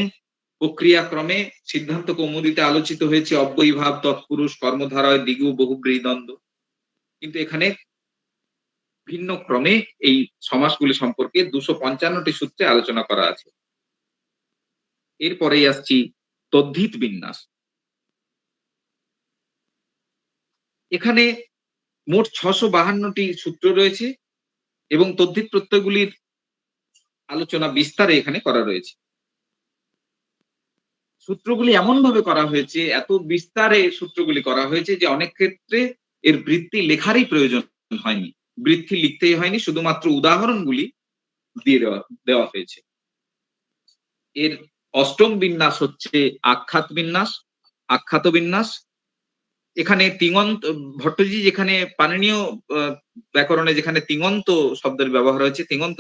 প্রক্রিয়া ক্রমে সিদ্ধান্ত কৌমুদীতে আলোচিত হয়েছে অব্যয়ীভাব, তৎপুরুষ, কর্মধারয়, দ্বিগু, বহুব্রীহি, দ্বন্দ্ব, কিন্তু এখানে ভিন্ন ক্রমে এই সমাসগুলি সম্পর্কে 255টি সূত্রে আলোচনা করা আছে। এরপরেই আসছি তদ্ধিত বিন্যাস। এখানে মোট 652টি সূত্র রয়েছে এবং তদ্ধিত প্রত্যয়গুলির আলোচনা বিস্তারে এখানে করা রয়েছে। সূত্রগুলি এমন ভাবে করা হয়েছে, এত বিস্তারে সূত্রগুলি করা হয়েছে যে অনেক ক্ষেত্রে এর বৃত্তি লেখারই প্রয়োজন হয়নি, বৃত্তি লিখতেই হয়নি, শুধুমাত্র উদাহরণগুলি দিয়ে দেওয়া হয়েছে। এর অষ্টম বিন্যাস হচ্ছে আখ্যাত বিন্যাস, আখ্যাত বিন্যাস। এখানে তিঙন্ত, ভট্টজী যেখানে পাণিনীয় ব্যাকরণে যেখানে তিঙন্ত শব্দের ব্যবহার হয়েছে, তিঙন্ত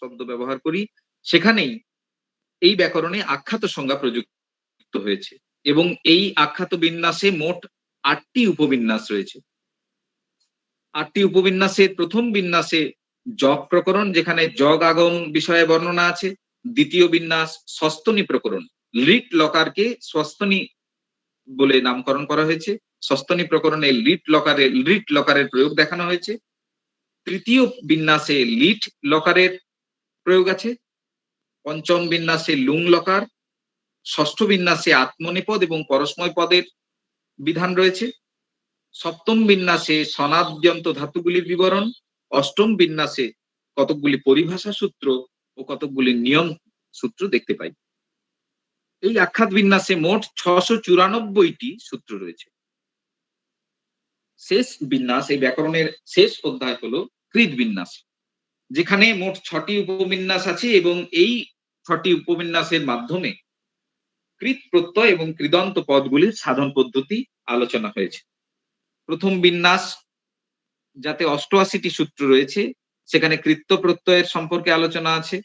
শব্দ ব্যবহার করি, সেখানেই এই ব্যাকরণে আখ্যাত সংজ্ঞা প্রযুক্ত হয়েছে এবং এই আখ্যাত বিন্যাসে মোট 8টি উপবিন্যাস রয়েছে। 8টি উপবিন্যাসের প্রথম বিন্যাসে যগ প্রকরণ, যেখানে যগ আগম বিষয়ে বর্ণনা আছে। দ্বিতীয় বিন্যাস সস্তনী প্রকরণ, লিট লকারকে সস্তনী বলে নামকরণ করা হয়েছে। সস্তনী প্রকরণে লিট লকারের প্রয়োগ দেখানো হয়েছে। তৃতীয় বিন্যাসে লিট লকারের প্রয়োগ আছে। পঞ্চম বিন্যাসে লুং লকার, ষষ্ঠ বিন্যাসে আত্মনেপদ এবং পরস্ময় পদের বিধান রয়েছে। সপ্তম বিন্যাসে সনাদ্যন্ত ধাতুগুলির বিবরণ। অষ্টম বিন্যাসে কতকগুলি পরিভাষা সূত্র ও কতকগুলি নিয়ম সূত্র দেখতে পাই। এই আখ্যাত বিন্যাসে মোট 694টি সূত্র রয়েছে। শেষ বিন্যাস, এই ব্যাকরণের শেষ অধ্যায় হলো কৃৎ বিন্যাস, যেখানে মোট 6টি উপবিন্যাস আছে এবং এই 6টি উপবিন্যাসের মাধ্যমে কৃৎ প্রত্যয় এবং কৃদন্ত পদগুলির সাধন পদ্ধতি আলোচনা হয়েছে। প্রথম বিন্যাস, যাতে 88টি সূত্র রয়েছে, সেখানে কৃত্য প্রত্যয়ের সম্পর্কে আলোচনা আছে।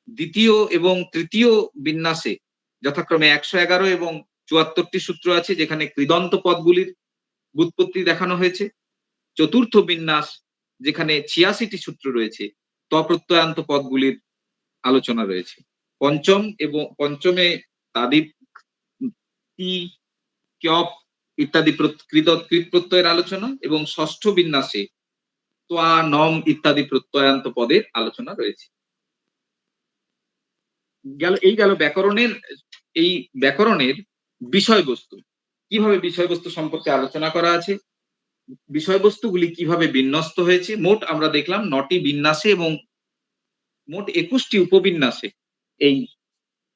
দ্বিতীয় এবং তৃতীয় বিন্যাসে যথাক্রমে 111 এবং 74টি সূত্র আছে, যেখানে কৃদন্ত পদগুলির ব্যুৎপত্তি দেখানো হয়েছে। চতুর্থ বিন্যাস, যেখানে 86টি সূত্র রয়েছে, তপ্রত্যয়ান্ত পদগুলির আলোচনা রয়েছে। পঞ্চমে তাদিপ, তি, ক্যপ ইত্যাদি কৃত প্রত্যয়ের আলোচনা এবং ষষ্ঠ বিন্যাসে ত্বা, নম ইত্যাদি প্রত্যয়ান্ত পদের আলোচনা রয়েছে। এই গেল ব্যাকরণের বিষয়বস্তু। কিভাবে বিষয়বস্তু সম্পর্কে আলোচনা করা আছে, বিষয়বস্তুগুলি কিভাবে বিন্যস্ত হয়েছে। মোট আমরা দেখলাম 9টি বিন্যাসে এবং মোট 21টি উপবিন্যাসে এই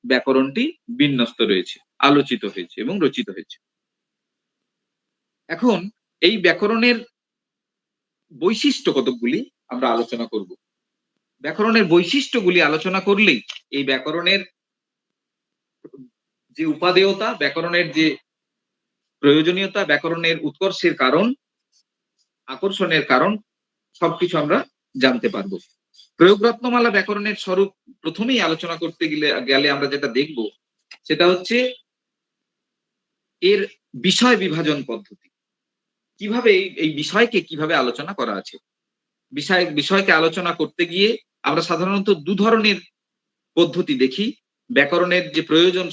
ব্যাকরণটি বিন্যস্ত রয়েছে, আলোচিত হয়েছে এবং রচিত হয়েছে। এখন এই ব্যাকরণের বৈশিষ্ট্য কতকগুলি আমরা আলোচনা করব। ব্যাকরণের বৈশিষ্ট্যগুলি আলোচনা করলেই এই ব্যাকরণের যে উপাদেয়তা, ব্যাকরণের যে প্রয়োজনীয়তা, ব্যাকরণের উৎকর্ষের কারণ, আকর্ষণের কারণ সবকিছু আমরা জানতে পারবো। প্রয়োগরত্নমালা ব্যাকরণের স্বরূপ প্রথমেই আলোচনা করতে গেলে আমরা যেটা দেখব সেটা হচ্ছে এর বিষয় বিভাজন পদ্ধতি। কিভাবে এই বিষয়কে কিভাবে আলোচনা করা আছে। বিষয়কে আলোচনা করতে গিয়ে আমরা সাধারণত দু ধরনের পদ্ধতি দেখি। ব্যাকরণের যে প্রয়োজন,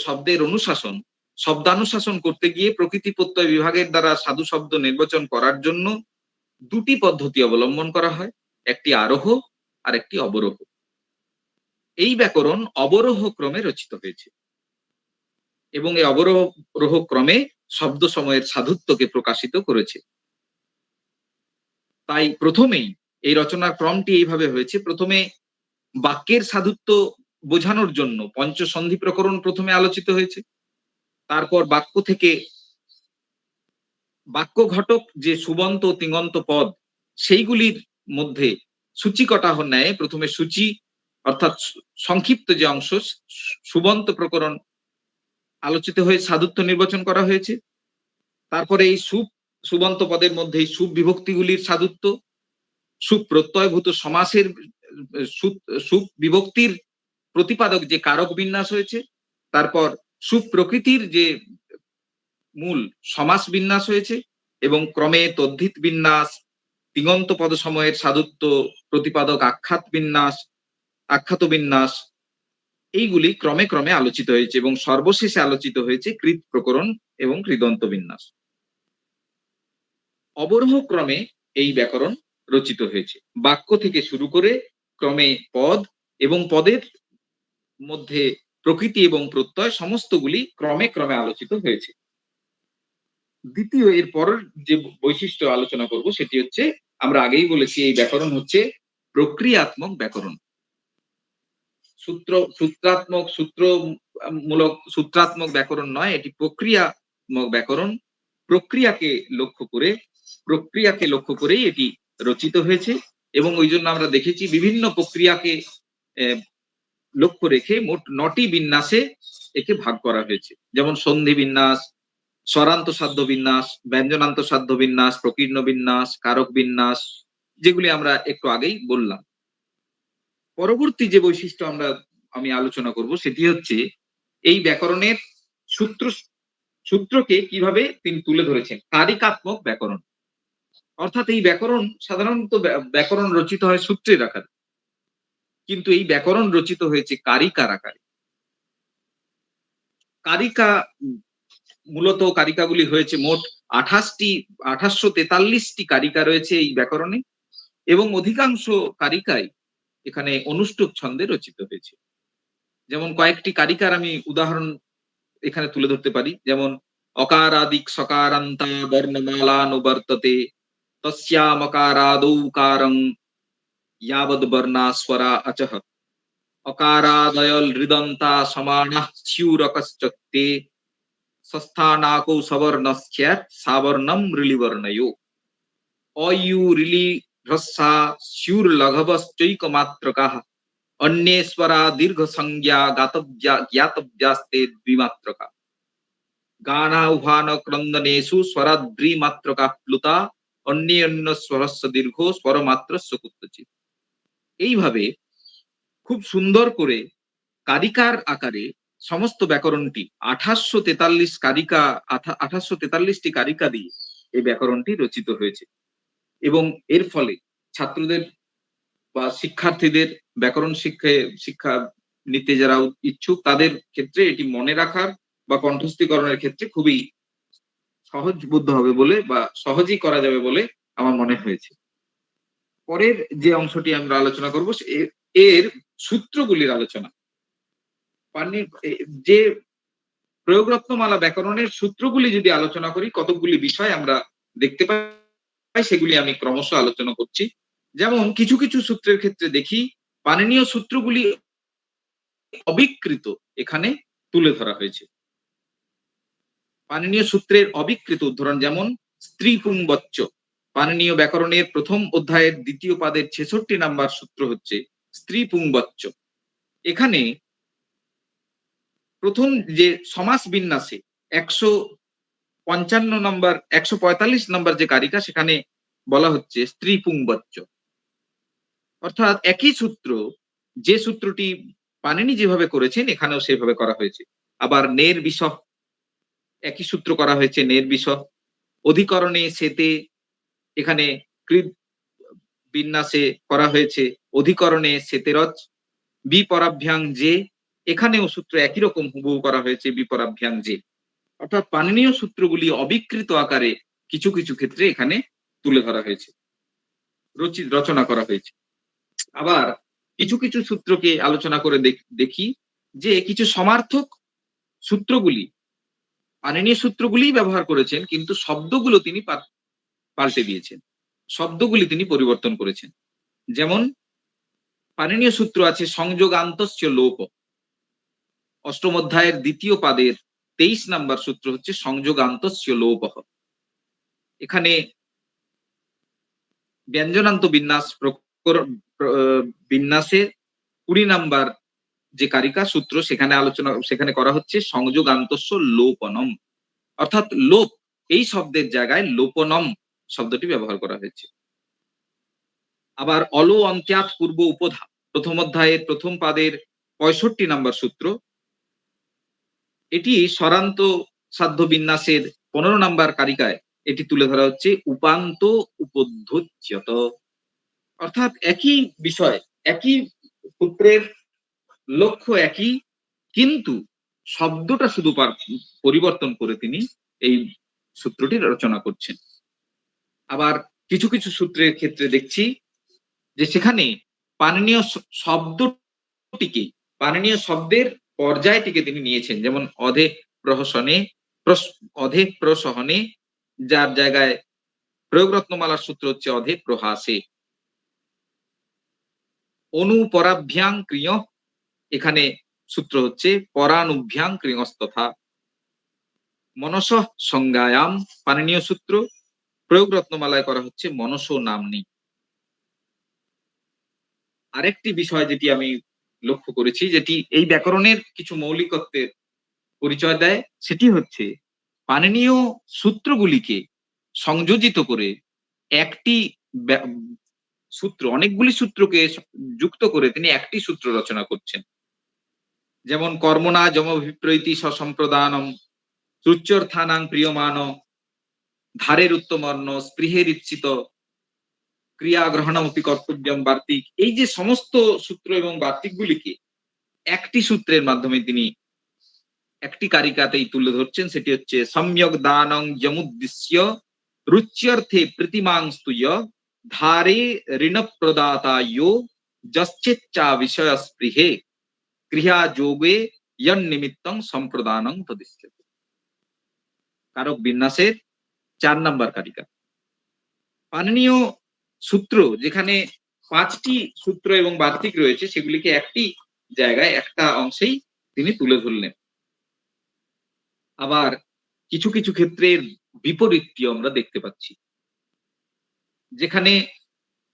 শব্দের অনুশাসন, শব্দানুশাসন করতে গিয়ে প্রকৃতি প্রত্যয় বিভাগের দ্বারা সাধু শব্দ নির্বাচন করার জন্য দুটি পদ্ধতি অবলম্বন করা হয়, একটি আরোহ আর একটি অবরোহ। এই ব্যাকরণ অবরোহ ক্রমে রচিত হয়েছে এবং এই অবরোহ ক্রমে শব্দ সময়ের সাধুত্বকে প্রকাশিত করেছে। তাই প্রথমেই এই রচনার ক্রমটি এইভাবে হয়েছে। প্রথমে বাক্যের সাধুত্ব বোঝানোর জন্য পঞ্চসন্ধি প্রকরণ প্রথমে আলোচিত হয়েছে। তারপর বাক্য থেকে বাক্য ঘটক যে সুবন্ত তিঙন্ত পদ, সেইগুলির মধ্যে সূচিকটা ন্যায় প্রথমে সূচি অর্থাৎ সংক্ষিপ্ত যে অংশ, সুবন্ত প্রকরণ আলোচিত হয়ে সাধুত্ব নির্বাচন করা হয়েছে। তারপরে এই সুবন্ত পদের মধ্যে সুপ বিভক্তিগুলির সাধুত্ব, সুপ প্রত্যয়ভূত সমাসের সুপ বিভক্তির প্রতিপাদক যে কারক বিন্যাস হয়েছে, তারপর সুপ প্রকৃতির যে মূল সমাস বিন্যাস হয়েছে এবং ক্রমে তদ্ধিত বিন্যাস, তিঙন্ত পদ সময়ের সাধুত্ব প্রতিপাদক আখ্যাত বিন্যাস, এইগুলি ক্রমে ক্রমে আলোচিত হয়েছে এবং সর্বশেষে আলোচিত হয়েছে কৃৎ প্রকরণ এবং কৃদন্ত বিন্যাস। অবরোহ ক্রমে এই ব্যাকরণ রচিত হয়েছে। বাক্য থেকে শুরু করে ক্রমে পদ এবং পদের মধ্যে প্রকৃতি এবং প্রত্যয় সমস্তগুলি ক্রমে ক্রমে আলোচিত হয়েছে। দ্বিতীয়, এর পরের যে বৈশিষ্ট্য আলোচনা করব সেটি হচ্ছে, আমরা আগেই বলেছি এই ব্যাকরণ হচ্ছে প্রক্রিয়াত্মক ব্যাকরণ। সূত্রাত্মক ব্যাকরণ নয়, এটি প্রক্রিয়াত্মক ব্যাকরণ। প্রক্রিয়াকে লক্ষ্য করেই এটি রচিত হয়েছে এবং ওই জন্য আমরা দেখেছি বিভিন্ন প্রক্রিয়াকে লক্ষ্য রেখে মোট 9টি বিন্যাসে একে ভাগ করা হয়েছে। যেমন সন্ধি বিন্যাস, স্বরান্ত সাধ্য বিন্যাস, ব্যঞ্জনান্ত সাধ্য বিন্যাস, প্রকীর্ণ বিন্যাস, কারক বিন্যাস, যেগুলি আমরা একটু আগেই বললাম। পরবর্তী যে বৈশিষ্ট্য আমরা আমি আলোচনা করব, সেটি হচ্ছে এই ব্যাকরণের সূত্রকে কিভাবে তিনি তুলে ধরেছেন। কারিকাত্মক ব্যাকরণ, অর্থাৎ এই ব্যাকরণ সাধারণত ব্যাকরণ রচিত হয় সূত্রের আকারে, কিন্তু এই ব্যাকরণ রচিত হয়েছে কারিকার আকারে। কারিকা মূলত কারিকাগুলি হয়েছে মোট 2843টি কারিকা রয়েছে এই ব্যাকরণে, এবং অধিকাংশ কারিকাই এখানে অনুষ্টুপ ছন্দে রচিত হয়েছে। যেমন কয়েকটি কারিকার আমি উদাহরণ এখানে তুলে ধরতে পারি, যেমন অকারাদিক সকারান্তা বর্ণমালানুবর্ততে তস্যামকারাদৌকারং यावद् वर्णा स्वरा अचः अकारादयल हृदन्ता समानः स्यूरकश्चक्ते सस्थानाकौ सवर्णश्चैत् सावर्णं ऋलिवर्णयो अयूरिलि ह्रस्सा स्यूर्लघवश्चैकमात्रकाः अन्ये स्वरा दीर्घसंज्ञा ज्ञातव्यास्ते द्विमात्रका गानाह्वान क्रन्दनेषु स्वराद्रिमात्रका प्लुता अन्ये स्वरस्य दीर्घो स्वरमात्रस्य कुत्रचित्। এইভাবে খুব সুন্দর করে কারিকার আকারে সমস্ত ব্যাকরণটি 2843টি কারিকা দিয়ে এই ব্যাকরণটি রচিত হয়েছে, এবং এর ফলে ছাত্রদের বা শিক্ষার্থীদের ব্যাকরণ শিক্ষা নিতে যারা ইচ্ছুক তাদের ক্ষেত্রে এটি মনে রাখার বা কণ্ঠস্থীকরণের ক্ষেত্রে খুবই সহজবোধ্য হবে বলে বা সহজেই করা যাবে বলে আমার মনে হয়েছে। পরের যে অংশটি আমরা আলোচনা করব এর সূত্রগুলির আলোচনা। যে প্রয়োগরত্নমালা ব্যাকরণের সূত্রগুলি যদি আলোচনা করি, কতকগুলি বিষয় আমরা দেখতে পাই, সেগুলি আমি ক্রমশ আলোচনা করছি। যেমন কিছু কিছু সূত্রের ক্ষেত্রে দেখি পাণিনীয় সূত্রগুলি অবিকৃত এখানে তুলে ধরা হয়েছে। পাণিনীয় সূত্রের অবিকৃত উদাহরণ যেমন স্ত্রী পুংবচ্চ। পাণিনীয় ব্যাকরণের প্রথম অধ্যায়ের দ্বিতীয় পাদের 66 নাম্বার সূত্র হচ্ছে স্ত্রী পুংবচ্চ। এখানে প্রথম যে সমাস বিন্যাসে 145 নম্বর যে কারিকা, সেখানে বলা হচ্ছে স্ত্রী পুংবচ্চ, অর্থাৎ একই সূত্র, যে সূত্রটি পাণিনি যেভাবে করেছেন এখানেও সেভাবে করা হয়েছে। আবার নের বিসহ একই সূত্র করা হয়েছে, নের বিসহ। অধিকরণে সেতে এখানে কৃদ বিন্যাসে করা হয়েছে অধিকরণে সেতেরজ। বিপরাভ্যাং যে, এখানেও সূত্র একই রকম হুবহু করা হয়েছে বিপরাভ্যাং যে। অর্থাৎ পাণিনীয় সূত্রগুলি অবিকৃত আকারে কিছু কিছু ক্ষেত্রে এখানে তুলে ধরা হয়েছে, রচনা করা হয়েছে। আবার কিছু কিছু সূত্রকে আলোচনা করে দেখি যে কিছু সমার্থক সূত্রগুলি পাণিনীয় সূত্রগুলি ব্যবহার করেছেন, কিন্তু শব্দগুলো তিনি পাল্টে দিয়েছেন, শব্দগুলি তিনি পরিবর্তন করেছেন। যেমন পাণিনীয় সূত্র আছে সংযোগান্তস্য লোপ। অষ্টম অধ্যায়ের দ্বিতীয় পাদের 23 নাম্বার সূত্র হচ্ছে সংযোগান্তস্য লোপ। এখানে ব্যঞ্জনান্ত বিন্যাস বিন্যাসের 20 নাম্বার যে কারিকা সূত্র, সেখানে করা হচ্ছে সংযোগান্তস্য লোপনম, অর্থাৎ লোপ এই শব্দের জায়গায় লোপনম শব্দটি ব্যবহার করা হয়েছে। আবার অলো অন্ত্যাৎ পূর্ব উপধা, প্রথম অধ্যায়ের প্রথম পাদের 65 নাম্বার সূত্র, এটি স্বরান্ত সাধ্য বিন্যাসের 15 নাম্বার কারিকায় এটি তুলে ধরা হচ্ছে উপান্ত উপধ্বচ্যত। অর্থাৎ একই বিষয়, একই সূত্রের লক্ষ্য একই, কিন্তু শব্দটা শুধু পরিবর্তন করে তিনি এই সূত্রটি রচনা করছেন। আবার কিছু কিছু সূত্রের ক্ষেত্রে দেখছি যে সেখানে পাণিনীয় শব্দটিকে, পাণিনীয় শব্দের পর্যায়টিকে তিনি নিয়েছেন। যেমন অধে প্রসহনে, যার জায়গায় প্রয়োগরত্নমালার সূত্র হচ্ছে অধে প্রহাসে। অনুপরাভ্যাং ক্রিয়, এখানে সূত্র হচ্ছে পরানুভ্যাং ক্রিয়স্তথা। মনস সংজ্ঞায়াম, পাণিনীয় সূত্র, প্রয়োগরত্নমালায় করা হচ্ছে মনসো নাম্নী। আরেকটি বিষয় যেটি আমি লক্ষ্য করেছি, যেটি এই ব্যাকরণের কিছু মৌলিকত্বের পরিচয় দেয়, সেটি হচ্ছে পাণিনীয় সূত্রগুলিকে সংযোজিত করে একটি সূত্র, অনেকগুলি সূত্রকে যুক্ত করে তিনি একটি সূত্র রচনা করছেন। যেমন কর্মণা যমভিপ্রৈতি সসম্প্রদানম, ত্রুচ্যর্থানাং প্রিয়মান, ধারের উত্তমর্ণ, স্পৃহের ইচ্ছিত, ক্রিয়া গ্রহণমপি কর্তব্যম বার্তিক। এই যে সমস্ত সূত্র এবং বার্তিকগুলিকে একটি সূত্রের মাধ্যমে তিনি একটি কারিকাতেই তুলে ধরছেন, সেটি হচ্ছে সম্যক দানং যমুদ্দিশ্য রুচ্যর্থে প্রীতিমাং স্তুয় ধারে ঋণ প্রদাতায় যশ্চেচ্ছা বিষয় স্পৃহে ক্রিয়া যোগে ইয়ন নিমিত্তং সম্প্রদানং তদিষ্যতে। কারক বিন্যাসের 4 নম্বর কারিকা। পাণিনীয় সূত্র যেখানে 5টি সূত্র এবং বার্তিক রয়েছে, সেগুলিকে একটি জায়গায় একটা অংশেই তিনি তুলে ধরলেন। আবার কিছু কিছু ক্ষেত্রে বিপরীতটি আমরা দেখতে পাচ্ছি, যেখানে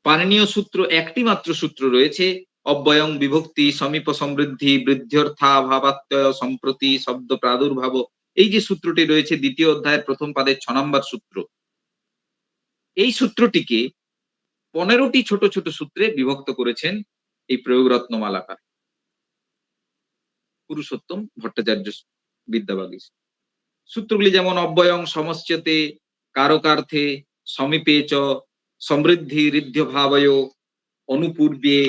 পাণিনীয় সূত্র একটি মাত্র সূত্র রয়েছে, অব্যয়ং বিভক্তি সমীপ সমৃদ্ধি বৃদ্ধ্যর্থা ভাবাত্যয় সম্প্রতি শব্দ প্রাদুর্ভাব। এই যে সূত্রটি রয়েছে দ্বিতীয় অধ্যায়ের প্রথম পাদের 6 নম্বর সূত্র, এই সূত্রটিকে 15টি ছোট ছোট সূত্রে বিভক্ত করেছেন এই প্রয়োগ রত্নমালাকার পুরুষোত্তম ভট্টাচার্য বিদ্যাবাগীশ। সূত্রগুলি যেমন অব্যয়ং সমস্যতে, কারকার্থে, সমীপে চ, সমৃদ্ধি ঋদ্ধ ভাবয়, অনুপূর্বে,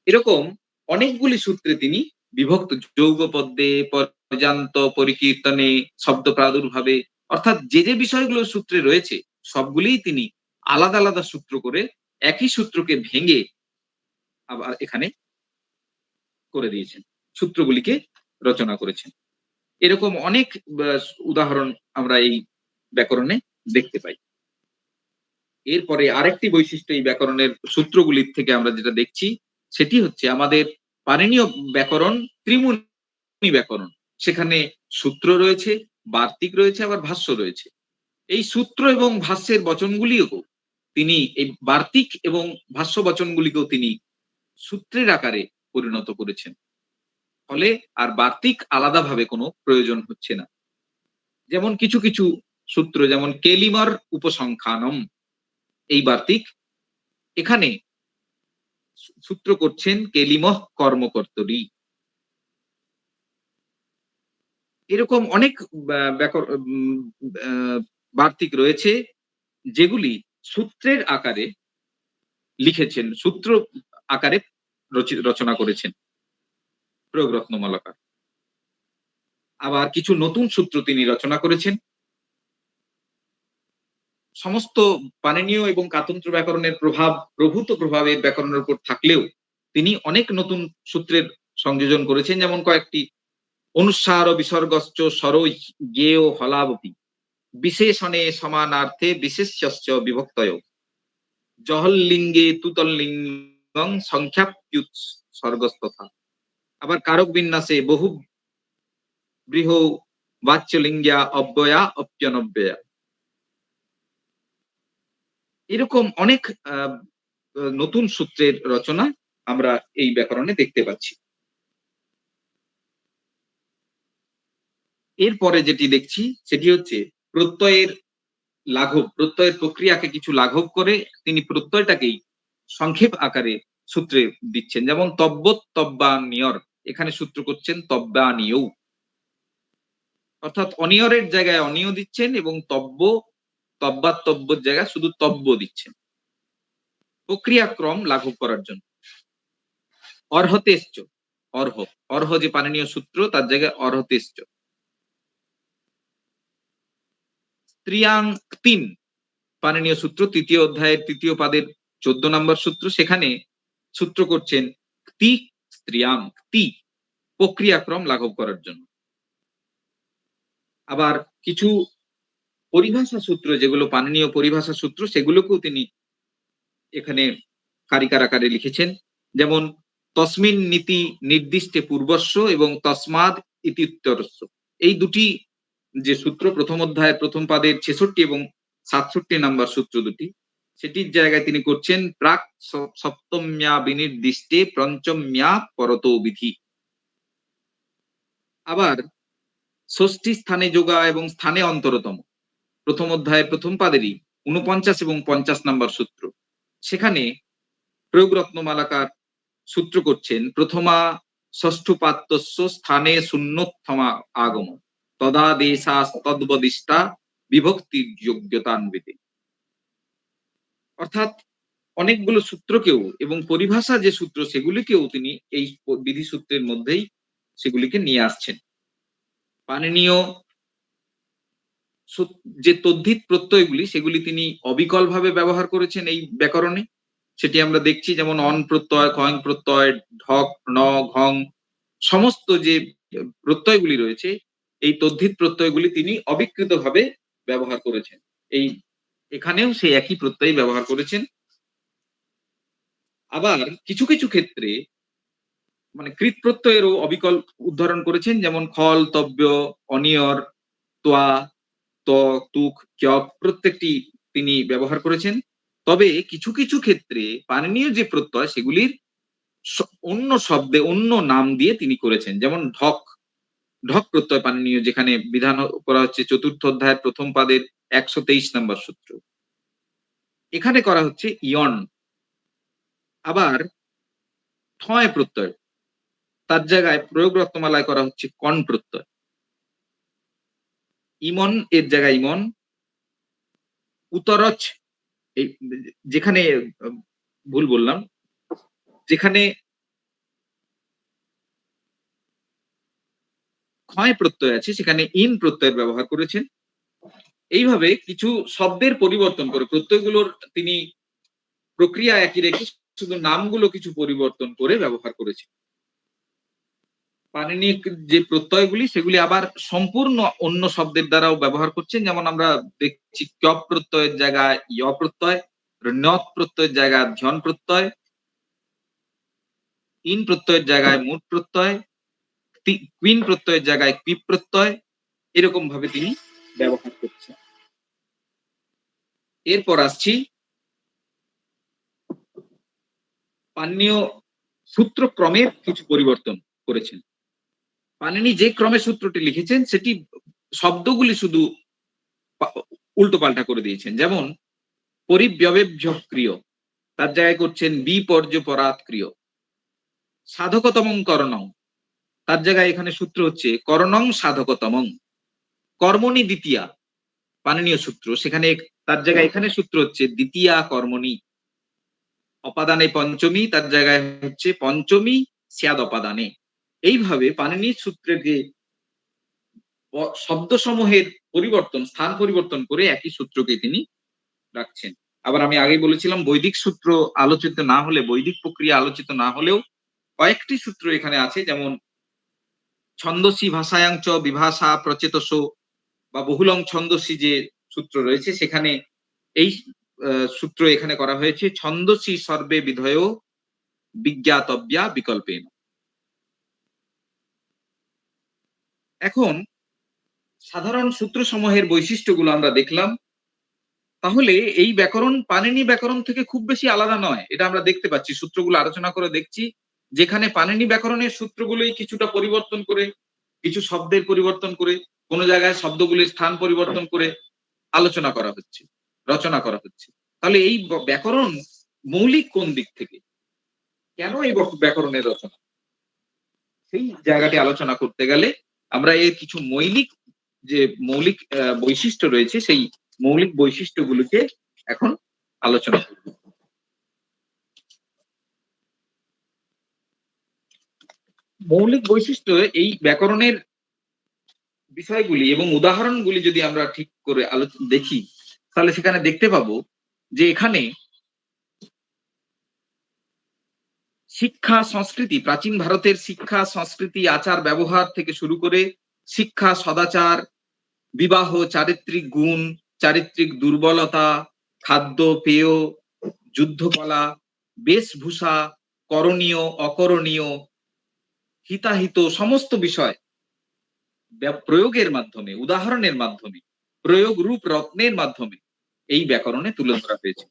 এরকম অনেকগুলি সূত্রে তিনি বিভক্ত, যৌগ পদ্মে, পর্যান্ত, পরিকীর্তনে, শব্দ প্রাদুর্ভাবে, অর্থাৎ যে যে বিষয়গুলো সূত্রে রয়েছে সবগুলিই তিনি আলাদা আলাদা সূত্র করে একই সূত্রকে ভেঙে আবার এখানে করে দিয়েছেন, সূত্রগুলিকে রচনা করেছেন। এরকম অনেক উদাহরণ আমরা এই ব্যাকরণে দেখতে পাই। এরপরে আরেকটি বৈশিষ্ট্য এই ব্যাকরণের সূত্রগুলির থেকে আমরা যেটা দেখছি, সেটি হচ্ছে আমাদের পাণিনীয় ব্যাকরণ ত্রিমুনি ব্যাকরণ। সেখানে সূত্র রয়েছে, বার্তিক রয়েছে, আবার ভাষ্য রয়েছে। এই সূত্র এবং ভাষ্যের বচনগুলিও তিনি, এই বার্তিক এবং ভাষ্য বচনগুলিকেও তিনি সূত্রের আকারে পরিণত করেছেন। ফলে আর বার্তিক আলাদাভাবে কোনো প্রয়োজন হচ্ছে না। যেমন কিছু কিছু সূত্র, যেমন কেলিমর উপসংখ্যানম, এই বার্তিক, এখানে সূত্র করছেন কেলিমহ কর্মকর্তরি। এরকম অনেক বার্তিক রয়েছে যেগুলি সূত্রের আকারে লিখেছেন, সূত্র আকারে রচনা করেছেন প্রয়োগ রত্নমালাকার। আবার কিছু নতুন সূত্র তিনি রচনা করেছেন। সমস্ত পাণিনীয় এবং কাতন্ত্র ব্যাকরণের প্রভূত প্রভাবের ব্যাকরণের উপর থাকলেও তিনি অনেক নতুন সূত্রের সংযোজন করেছেন, যেমন কয়েকটি অনুসার বিসর্গশ্চ স্বর জ্ঞেয় হলাবপি বিশেষণে সমানার্থে বিশেষ্যশ্চ বিভক্তয় জহল্লিঙ্গে তুতল্লিঙ্গং সংখ্যাপ্যুৎসর্গস্তথা। আবার কারক বিন্যাসে বহু বৃহ বাচ্যলিঙ্গা অব্যয়া অপ্যনব্যয়া। এরকম অনেক নতুন সূত্রের রচনা আমরা এই ব্যাকরণে দেখতে পাচ্ছি। এরপরে যেটি দেখছি সেটি হচ্ছে প্রত্যয়ের লাঘব, প্রত্যয়ের প্রক্রিয়াকে কিছু লাঘব করে তিনি প্রত্যয়টাকেই সংক্ষেপ আকারে সূত্রে দিচ্ছেন। যেমন তব্বত তব্বানিয়র, এখানে সূত্র করছেন তব্বানিয়ৌ, অর্থাৎ অনিয়রের জায়গায় অনিয় দিচ্ছেন এবং তব্বর জায়গায় শুধু তব্য দিচ্ছেন, প্রক্রিয়াক্রম লাঘব করার জন্য। অর্হতেশ্চ, অর্হ যে পাণিনীয় সূত্র, তার জায়গায় অর্হতেশ্চ। স্ত্রিয়াং ক্তিম, পাণিনীয় সূত্র 3য় অধ্যায়ের 3য় পাদের 14 নম্বর সূত্র, সেখানে সূত্র করছেন ক্তি স্ত্রিয়াং, ক্তি প্রক্রিয়াক্রম লাঘব করার জন্য। আবার কিছু পরিভাষা সূত্র, যেগুলো পাণিনীয় পরিভাষা সূত্র, সেগুলোকেও তিনি এখানে কারিকার আকারে লিখেছেন। যেমন তসমিন নীতি নির্দিষ্টে পূর্বস্য এবং তসমাদ ইতি উত্তরস্য, এই দুটি যে সূত্র, প্রথম অধ্যায়ের প্রথম পাদের 66 এবং 67 নম্বর সূত্র দুটি, সেটির জায়গায় তিনি করছেন প্রাক সপ্তম্যা বিনির্দিষ্টে পঞ্চম্যা পরতো বিধি। আবার ষষ্ঠী স্থানে যোগা এবং স্থানে অন্তরতম, প্রথম অধ্যায়ের প্রথম পাদেরই 49 এবং 50 নম্বর সূত্র, সেখানে প্রয়োগ রত্নমালাকার সূত্র করছেন প্রথমা ষষ্ঠপাত্যস্য স্থানে শূন্যোত্থমা আগম তদা দেশা তদ্বদিষ্টা বিভক্তি যোগ্যতান্বিতে। অর্থাৎ অনেকগুলো সূত্রকেও এবং পরিভাষা যে সূত্র সেগুলিকেও তিনি এই বিধি সূত্রের মধ্যেই সেগুলিকে নিয়ে আসছেন। পাণিনীয় যে তদ্ধিত প্রত্যয়গুলি সেগুলি তিনি অবিকলভাবে ব্যবহার করেছেন এই ব্যাকরণে, সেটি আমরা দেখছি। যেমন অন প্রত্যয়, খং প্রত্যয়, ঢক, ন, ঘং সমস্ত যে প্রত্যয়গুলি রয়েছে এই তদ্ধিত প্রত্যয়গুলি তিনি অবিকৃতভাবে ব্যবহার করেছেন। এই এখানেও সেই একই প্রত্যয় ব্যবহার করেছেন। আবার কিছু কিছু ক্ষেত্রে মানে কৃত প্রত্যয়েরও অবিকল উদাহরণ করেছেন, যেমন খল, তব্য, অনিয়র, তোয়া, ত, তুক, ক্যপ প্রত্যেকটি তিনি ব্যবহার করেছেন। তবে কিছু কিছু ক্ষেত্রে পাণিনীয় যে প্রত্যয় সেগুলির অন্য শব্দে অন্য নাম দিয়ে তিনি করেছেন। যেমন ঢক, ঢক প্রত্যয় পাণিনীয়, যেখানে বিধান করা হচ্ছে চতুর্থ অধ্যায়ের প্রথম পাদের 123 নম্বর সূত্র, এখানে করা হচ্ছে ইয়ন। আবার ঠয় প্রত্যয়, তার জায়গায় প্রয়োগ রত্নমালায় করা হচ্ছে কন প্রত্যয়। ইমন এর জায়গায় ইমন, উতরচ এই যেখানে ভুল বললাম, যেখানে ক্ষয় প্রত্যয় আছে সেখানে ইন প্রত্যয়ের ব্যবহার করেছেন। এইভাবে কিছু শব্দের পরিবর্তন করে প্রত্যয়গুলোর তিনি প্রক্রিয়া একই রেখে শুধু নামগুলো কিছু পরিবর্তন করে ব্যবহার করেছেন। পাণিনিক যে প্রত্যয়গুলি সেগুলি আবার সম্পূর্ণ অন্য শব্দের দ্বারাও ব্যবহার করছেন। যেমন আমরা দেখছি ক্যপ প্রত্যয়ের জায়গায় ইয় প্রত্যয়, নত প্রত্যয়ের জায়গায় ধ্বন প্রত্যয়, ইন প্রত্যয়ের জায়গায় মুট প্রত্যয়, কুইন প্রত্যয়ের জায়গায় ক্বিপ প্রত্যয়, এরকম ভাবে তিনি ব্যবহার করছেন। এরপর আসছি পাণিনীয় সূত্রক্রমের কিছু পরিবর্তন করেছেন। পাণিনি যে ক্রমে সূত্রটি লিখেছেন সেটি শব্দগুলি শুধু উল্টো পাল্টা করে দিয়েছেন। যেমন পরিব্যবেভ্যক্রিয় তার জায়গায় করছেন বিপর্যপরাত ক্রিয়। সাধকতমং করণং তার জায়গায় এখানে সূত্র হচ্ছে করণং সাধকতমং। কর্মণি দ্বিতীয়া পাণিনীয় সূত্র, সেখানে তার জায়গায় এখানে সূত্র হচ্ছে দ্বিতীয়া কর্মণি। অপাদানে পঞ্চমী তার জায়গায় হচ্ছে পঞ্চমী স্যাদ অপাদানে। এইভাবে পাণিনির সূত্রের যে শব্দ সমূহের পরিবর্তন, স্থান পরিবর্তন করে একই সূত্রকে তিনি রাখছেন। আবার আমি আগেই বলেছিলাম বৈদিক সূত্র আলোচিত না হলে, বৈদিক প্রক্রিয়া আলোচিত না হলেও কয়েকটি সূত্র এখানে আছে। যেমন ছন্দসী ভাষায়াঞ্চ বিভাষা প্রচেতস বা বহুলং ছন্দসী যে সূত্র রয়েছে সেখানে এই সূত্র এখানে করা হয়েছে ছন্দসী সর্বে বিধয় বিজ্ঞাতব্যা বিকল্পেন। এখন সাধারণ সূত্র সমূহের বৈশিষ্ট্যগুলো আমরা দেখলাম। তাহলে এই ব্যাকরণ পাণিনি ব্যাকরণ থেকে খুব বেশি আলাদা নয়, এটা আমরা দেখতে পাচ্ছি। সূত্রগুলো আলোচনা করে দেখছি যেখানে পাণিনি ব্যাকরণের সূত্রগুলোই কিছুটা পরিবর্তন করে, কিছু শব্দের পরিবর্তন করে, কোন জায়গায় শব্দগুলির স্থান পরিবর্তন করে আলোচনা করা হচ্ছে, রচনা করা হচ্ছে। তাহলে এই ব্যাকরণ মৌলিক কোন দিক থেকে, কেন এই ব্যাকরণের রচনা, সেই জায়গাটি আলোচনা করতে গেলে আমরা এর কিছু মৌলিক বৈশিষ্ট্য রয়েছে সেই মৌলিক বৈশিষ্ট্যগুলোকে এখন আলোচনা করব। মৌলিক বৈশিষ্ট্য এই ব্যাকরণের বিষয়গুলি এবং উদাহরণগুলি যদি আমরা ঠিক করে দেখি তাহলে সেখানে দেখতে পাবো যে এখানে শিক্ষা সংস্কৃতি, প্রাচীন ভারতের শিক্ষা সংস্কৃতি আচার ব্যবহার থেকে শুরু করে শিক্ষা সদাচার, বিবাহ, চারিত্রিক গুণ, চারিত্রিক দুর্বলতা, খাদ্য পেয়, যুদ্ধকলা, বেশভূষা, করণীয় অকরণীয়, হিতাহিত সমস্ত বিষয় প্রয়োগের মাধ্যমে, উদাহরণের মাধ্যমে, প্রয়োগ রূপ রত্নের মাধ্যমে এই ব্যাকরণে তুলে ধরা হয়েছে।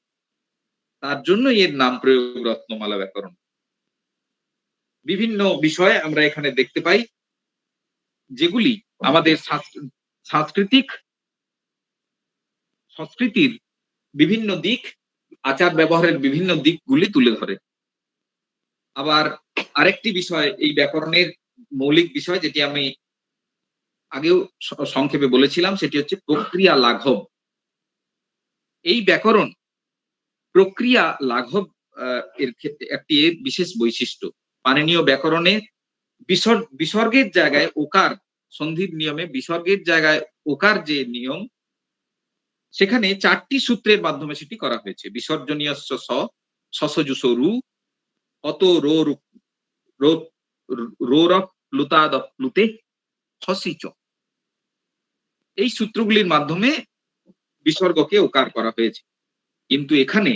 তার জন্য এর নাম প্রয়োগ রত্নমালা ব্যাকরণ। বিভিন্ন বিষয় আমরা এখানে দেখতে পাই যেগুলি আমাদের সংস্কৃতির বিভিন্ন দিক, আচার ব্যবহারের বিভিন্ন দিকগুলি তুলে ধরে। আবার আরেকটি বিষয় এই ব্যাকরণের মৌলিক বিষয়, যেটি আমি আগেও সংক্ষেপে বলেছিলাম, সেটি হচ্ছে প্রক্রিয়া লাঘব। এই ব্যাকরণ প্রক্রিয়া লাঘব এর ক্ষেত্রে একটি বিশেষ বৈশিষ্ট্য। পাণিনীয় ব্যাকরণে বিসর্গের জায়গায় ওকার, সন্ধির নিয়মে বিসর্গের জায়গায় ওকার যে নিয়ম, সেখানে 4টি সূত্রের মাধ্যমে সেটি করা হয়েছে। বিসর্জনীয় স, সসজুস রু, অত রো রো রোরক প্লুতাদ প্লুতে হসিচ। এই সূত্রগুলির মাধ্যমে বিসর্গকে ওকার করা হয়েছে। কিন্তু এখানে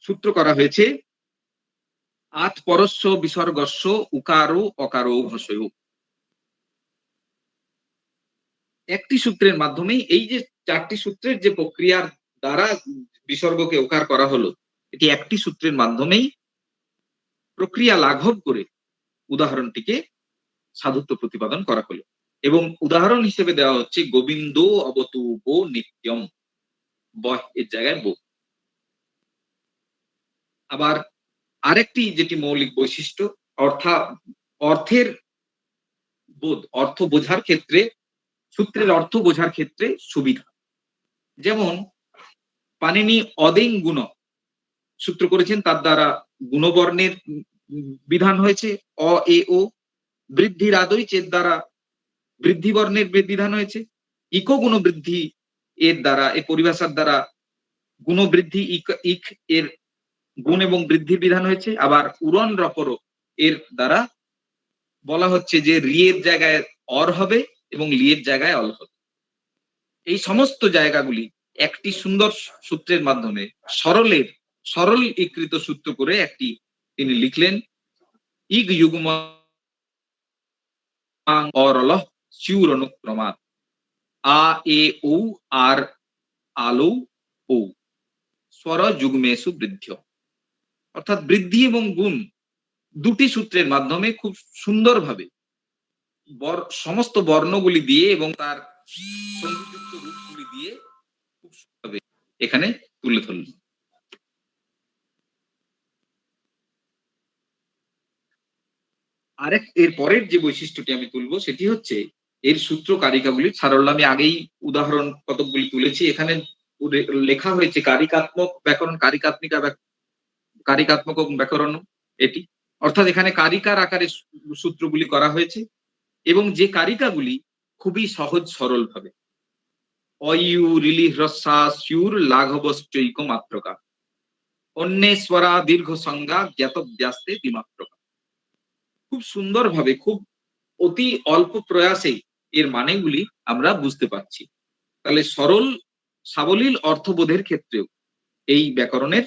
সূত্র করা হয়েছে আত পরস্য বিসর্গস্য উকারো অকারো হসয়। একটি সূত্রের মাধ্যমেই, এই যে 4টি সূত্রের যে প্রক্রিয়ার দ্বারা বিসর্গকে ওকার করা হলো, এটি একটি সূত্রের মাধ্যমেই প্রক্রিয়া লাঘব করে উদাহরণটিকে সাধুত্ব প্রতিপাদন করা হলো। এবং উদাহরণ হিসেবে দেওয়া হচ্ছে গোবিন্দ অবতু বো নিত্যম, ব এর জায়গায় বো। আবার আরেকটি যেটি মৌলিক বৈশিষ্ট্য, অর্থের বোধ, অর্থ বোঝার ক্ষেত্রে, সূত্রের অর্থ বোঝার ক্ষেত্রে সুবিধা। যেমন পাণিনি অদেং গুণ সূত্র করেছেন, তার দ্বারা গুণবর্ণের বিধান হয়েছে অ এ ও। বৃদ্ধির আদৈ চের দ্বারা বৃদ্ধি বর্ণের বিধান হয়েছে। ইকো গুণ বৃদ্ধি এর দ্বারা, এই পরিভাষার দ্বারা গুণ বৃদ্ধি ইক এর গুণ এবং বৃদ্ধির বিধান হয়েছে। আবার উরন রপর এর দ্বারা বলা হচ্ছে যে রিয়ের জায়গায় অর হবে এবং লিয়ের জায়গায় অল হবে। এই সমস্ত জায়গাগুলি একটি সুন্দর সূত্রের মাধ্যমে সরলীকৃত সূত্র করে একটি তিনি লিখলেন। ইগ যুগ্ম অরল চিউর অনুক্রমাৎ আ এ ও আর আলো ও স্বর যুগ্মেশু বৃদ্ধি। অর্থাৎ বৃদ্ধি এবং গুণ দুটি সূত্রের মাধ্যমে খুব সুন্দরভাবে সমস্ত বর্ণগুলি দিয়ে এবং তার সন্ধিযুক্ত রূপগুলি দিয়ে খুব সুন্দরভাবে এখানে তুলে ধরল। এর পরের যে বৈশিষ্ট্যটি আমি তুলবো সেটি হচ্ছে এর সূত্র কারিকাগুলির সারল্য। আমি আগেই উদাহরণ কতকগুলি তুলেছি। এখানে লেখা হয়েছে কারিকাত্মক ব্যাকরণ, কারিকাত্মক ব্যাকরণ এটি, অর্থাৎ এখানে কারিকার আকারে সূত্রগুলি করা হয়েছে এবং যে কারিকাগুলি খুবই সহজ সরল ভাবে। অয়ু রিলি হ্রস্বাস ইউর লাঘবশ্চৈক মাত্রকা অন্যেশ্বরা দীর্ঘ সংজ্ঞা জ্ঞাত ব্যাস্তে দ্বিমাত্রকা। খুব সুন্দরভাবে, খুব অতি অল্প প্রয়াসে এর মানেগুলি আমরা বুঝতে পারছি। তাহলে সরল সাবলীল অর্থবোধের ক্ষেত্রেও এই ব্যাকরণের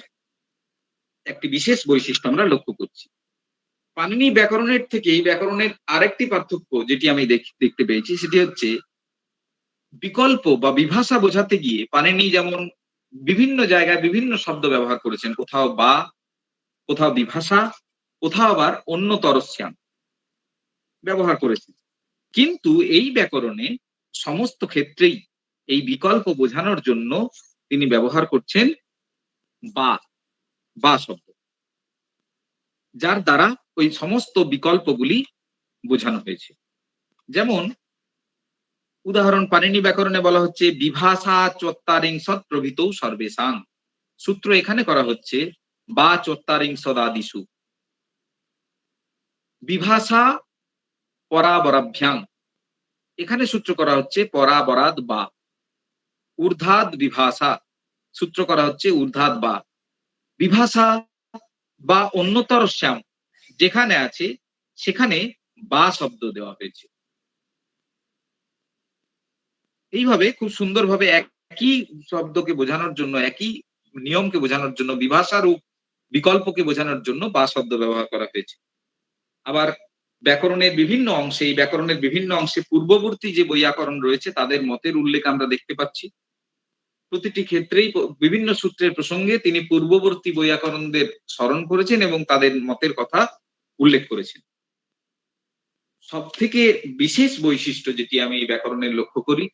একটি বিশেষ বৈশিষ্ট্য আমরা লক্ষ্য করছি। পাণিনি ব্যাকরণের থেকে এই ব্যাকরণের আরেকটি পার্থক্য যেটি আমি দেখতে পেয়েছি, সেটি হচ্ছে বিকল্প বা বিভাষা বোঝাতে গিয়ে পাণিনি যেমন বিভিন্ন জায়গায় বিভিন্ন শব্দ ব্যবহার করেছেন, কোথাও বা, কোথাও বিভাষা, কোথাও আবার অন্য তরস্যাম ব্যবহার করেছেন। কিন্তু এই ব্যাকরণে সমস্ত ক্ষেত্রেই এই বিকল্প বোঝানোর জন্য তিনি ব্যবহার করছেন বা শব্দ, যার দ্বারা ওই সমস্ত বিকল্পগুলি বোঝানো হয়েছে। যেমন উদাহরণ পাণিনি ব্যাকরণে বলা হচ্ছে বিভাষা চত্বারিংশৎ প্রভৃতৌ সর্বেষাং। সূত্র এখানে করা হচ্ছে বা চত্বারিংশদাদিষু। বিভাষা পরাবরাভ্যাং, এখানে সূত্র করা হচ্ছে পরাবরাদ বা। ঊর্ধ্বাদ বিভাষা, সূত্র করা হচ্ছে ঊর্ধ্বাদ বা। বিভাষা বা অন্যতর শ্যাম যেখানে আছে সেখানে বা শব্দ দেওয়া হয়েছে। এইভাবে খুব সুন্দরভাবে একই শব্দকে বোঝানোর জন্য, একই নিয়মকে বোঝানোর জন্য, বিভাষার বিকল্পকে বোঝানোর জন্য বা শব্দ ব্যবহার করা হয়েছে। আবার ব্যাকরণের বিভিন্ন অংশে, এই ব্যাকরণের বিভিন্ন অংশে পূর্ববর্তী যে বৈয়াকরণ রয়েছে তাদের মতের উল্লেখ আমরা দেখতে পাচ্ছি। প্রতিটি ক্ষেত্রেই বিভিন্ন সূত্রের প্রসঙ্গে তিনি পূর্ববর্তী বৈয়াকরণদের স্মরণ করেছেন এবং তাদের মতের কথা উল্লেখ করেছেন। সব থেকে বিশেষ বৈশিষ্ট্য যেটি আমি এই ব্যাকরণের লক্ষ্য করি,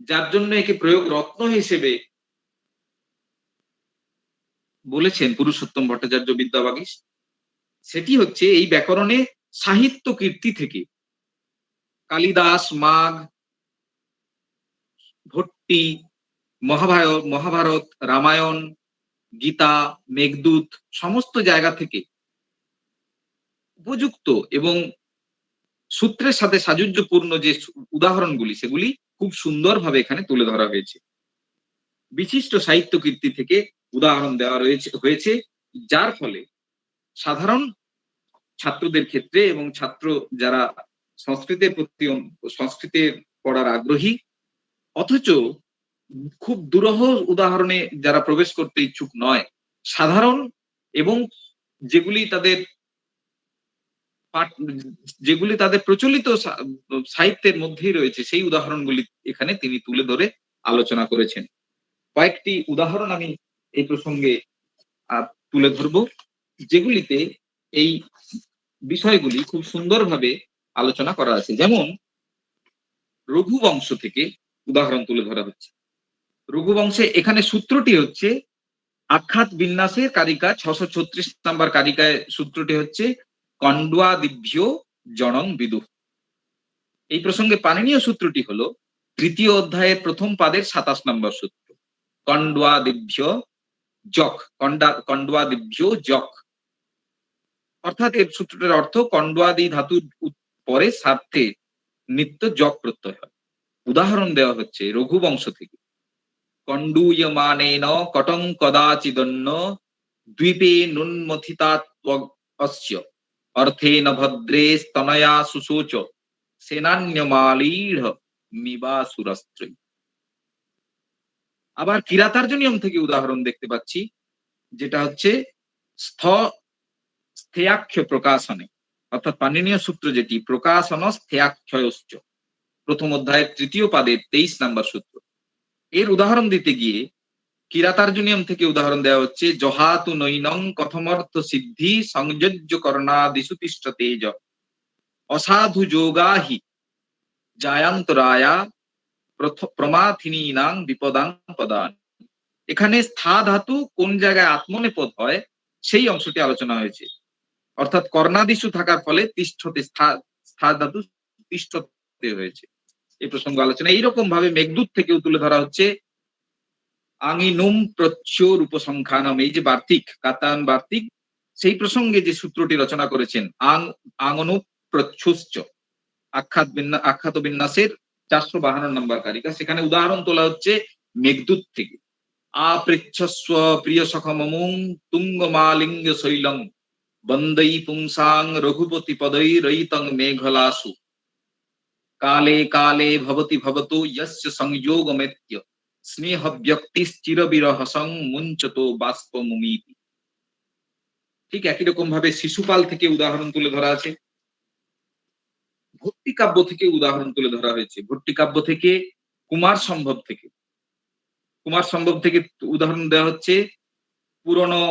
যার জন্য একে প্রয়োগ রত্ন হিসেবে বলেছেন পুরুষোত্তম ভট্টাচার্য বিদ্যাবাগীশ, সেটি হচ্ছে এই ব্যাকরণে সাহিত্য কীর্তি থেকে কালিদাস, মাঘ, ভট্টি, মহাভারত, রামায়ণ, গীতা, মেঘদূত সমস্ত জায়গা থেকে উপযুক্ত এবং সূত্রের সাথে সাযুজ্যপূর্ণ যে উদাহরণগুলি সেগুলি খুব সুন্দরভাবে এখানে তুলে ধরা হয়েছে। বিশিষ্ট সাহিত্য কীর্তি থেকে উদাহরণ দেওয়া হয়েছে, যার ফলে সাধারণ ছাত্রদের ক্ষেত্রে এবং ছাত্র যারা সংস্কৃতের প্রতি সংস্কৃতের পড়ার আগ্রহী অথচ খুব দুরূহ উদাহরণে যারা প্রবেশ করতে ইচ্ছুক নয়, সাধারণ এবং যেগুলি তাদের যেগুলি তাদের প্রচলিত সাহিত্যের মধ্যেই রয়েছে সেই উদাহরণগুলি এখানে তিনি তুলে ধরে আলোচনা করেছেন। কয়েকটি উদাহরণ আমি এই প্রসঙ্গে তুলে ধরব, যেগুলিতে এই বিষয়গুলি খুব সুন্দরভাবে আলোচনা করা আছে। যেমন রঘুবংশ থেকে উদাহরণ তুলে ধরা হচ্ছে। রঘুবংশে এখানে সূত্রটি হচ্ছে আখ্যাত বিন্যাসের কারিকা 636 নম্বর কারিকায় সূত্রটি হচ্ছে কণ্ড্বাদিভ্য জনং বিদুঃ। এই প্রসঙ্গে পাণিনীয় সূত্রটি হলো তৃতীয় অধ্যায়ের প্রথম পাদের 27 নম্বর সূত্র, কণ্ড্বাদিভ্য যক, কণ্ড্বাদিভ্য যক, অর্থাৎ এর সূত্রটির অর্থ কণ্ড্বাদি ধাতুর পরে স্বার্থে নিত্য যক প্রত্যয় হয়। উদাহরণ দেওয়া হচ্ছে রঘুবংশ থেকে, কণ্ডূয়মানেন কটং কদাচিদন্য দ্বীপে নুন্মথিতাত্বস্য অর্থেন ভদ্রে স্তনয়া সুশোচ সেনান্যমালীঢ় মিবাসুরস্ত্রৈ। আবার কিরাতার্জুনিয়ম থেকে উদাহরণ দেখতে পাচ্ছি, যেটা হচ্ছে স্থেয়াখ্য প্রকাশনে, অর্থাৎ পাণিনীয় সূত্র যেটি প্রকাশন স্থেয়াখ্যয়শ্চ, প্রথম অধ্যায়ের তৃতীয় পাদের 23 নম্বর সূত্র। এর উদাহরণ দিতে গিয়ে কিরাতার্জুনিয়ম থেকে উদাহরণ দেওয়া হচ্ছে জহাতু নৈনং কথমর্থ সিদ্ধি সংযোজ্য করণাদিষু তিষ্ঠ তেজ অসাধু যোগাহি জায়ান্তরায়া প্রমাথিনীনাং বিপদাং পদান। এখানে স্থা ধাতু কোন জায়গায় আত্মনেপদ হয় সেই অংশটি আলোচনা হয়েছে, অর্থাৎ কর্ণাদিষু থাকার ফলে তিষ্ঠতে স্থা ধাতু তিষ্ঠতে হয়েছে, এই প্রসঙ্গ আলোচনা। এইরকম ভাবে মেঘদূত থেকেও তুলে ধরা হচ্ছে আঙিনুম প্রচ্ছুর উপসংখ্যানম, এই যে বার্তিক কাতান বার্তিক, সেই প্রসঙ্গে যে সূত্রটি রচনা করেছেন আঙনু প্রচ্ছুশ্চ, আখ্যাত বিন্যাসের 452 নম্বর কারিকা, সেখানে উদাহরণ তোলা হচ্ছে মেঘদূত থেকে, আপৃচ্ছস্ব প্রিয় সখমমুং তুঙ্গমালিঙ্গ শৈলং বন্দৈ পুংসাং রঘুপতি পদৈ রয়িতং মেঘলাসু কালে কালে ভবতি ভবতু যস্য সংযোগমেত্য স্নেহ ব্যক্তিশ্চির বিরহসং মুঞ্চতো বাষ্পমুমিতি। ঠিক একই রকম ভাবে শিশুপাল থেকে উদাহরণ তুলে ধরা আছে, ভট্টিকাব্য থেকে উদাহরণ তুলে ধরা হয়েছে, ভট্টিকাব্য থেকে কুমার সম্ভব থেকে উদাহরণ দেওয়া হচ্ছে পুরনো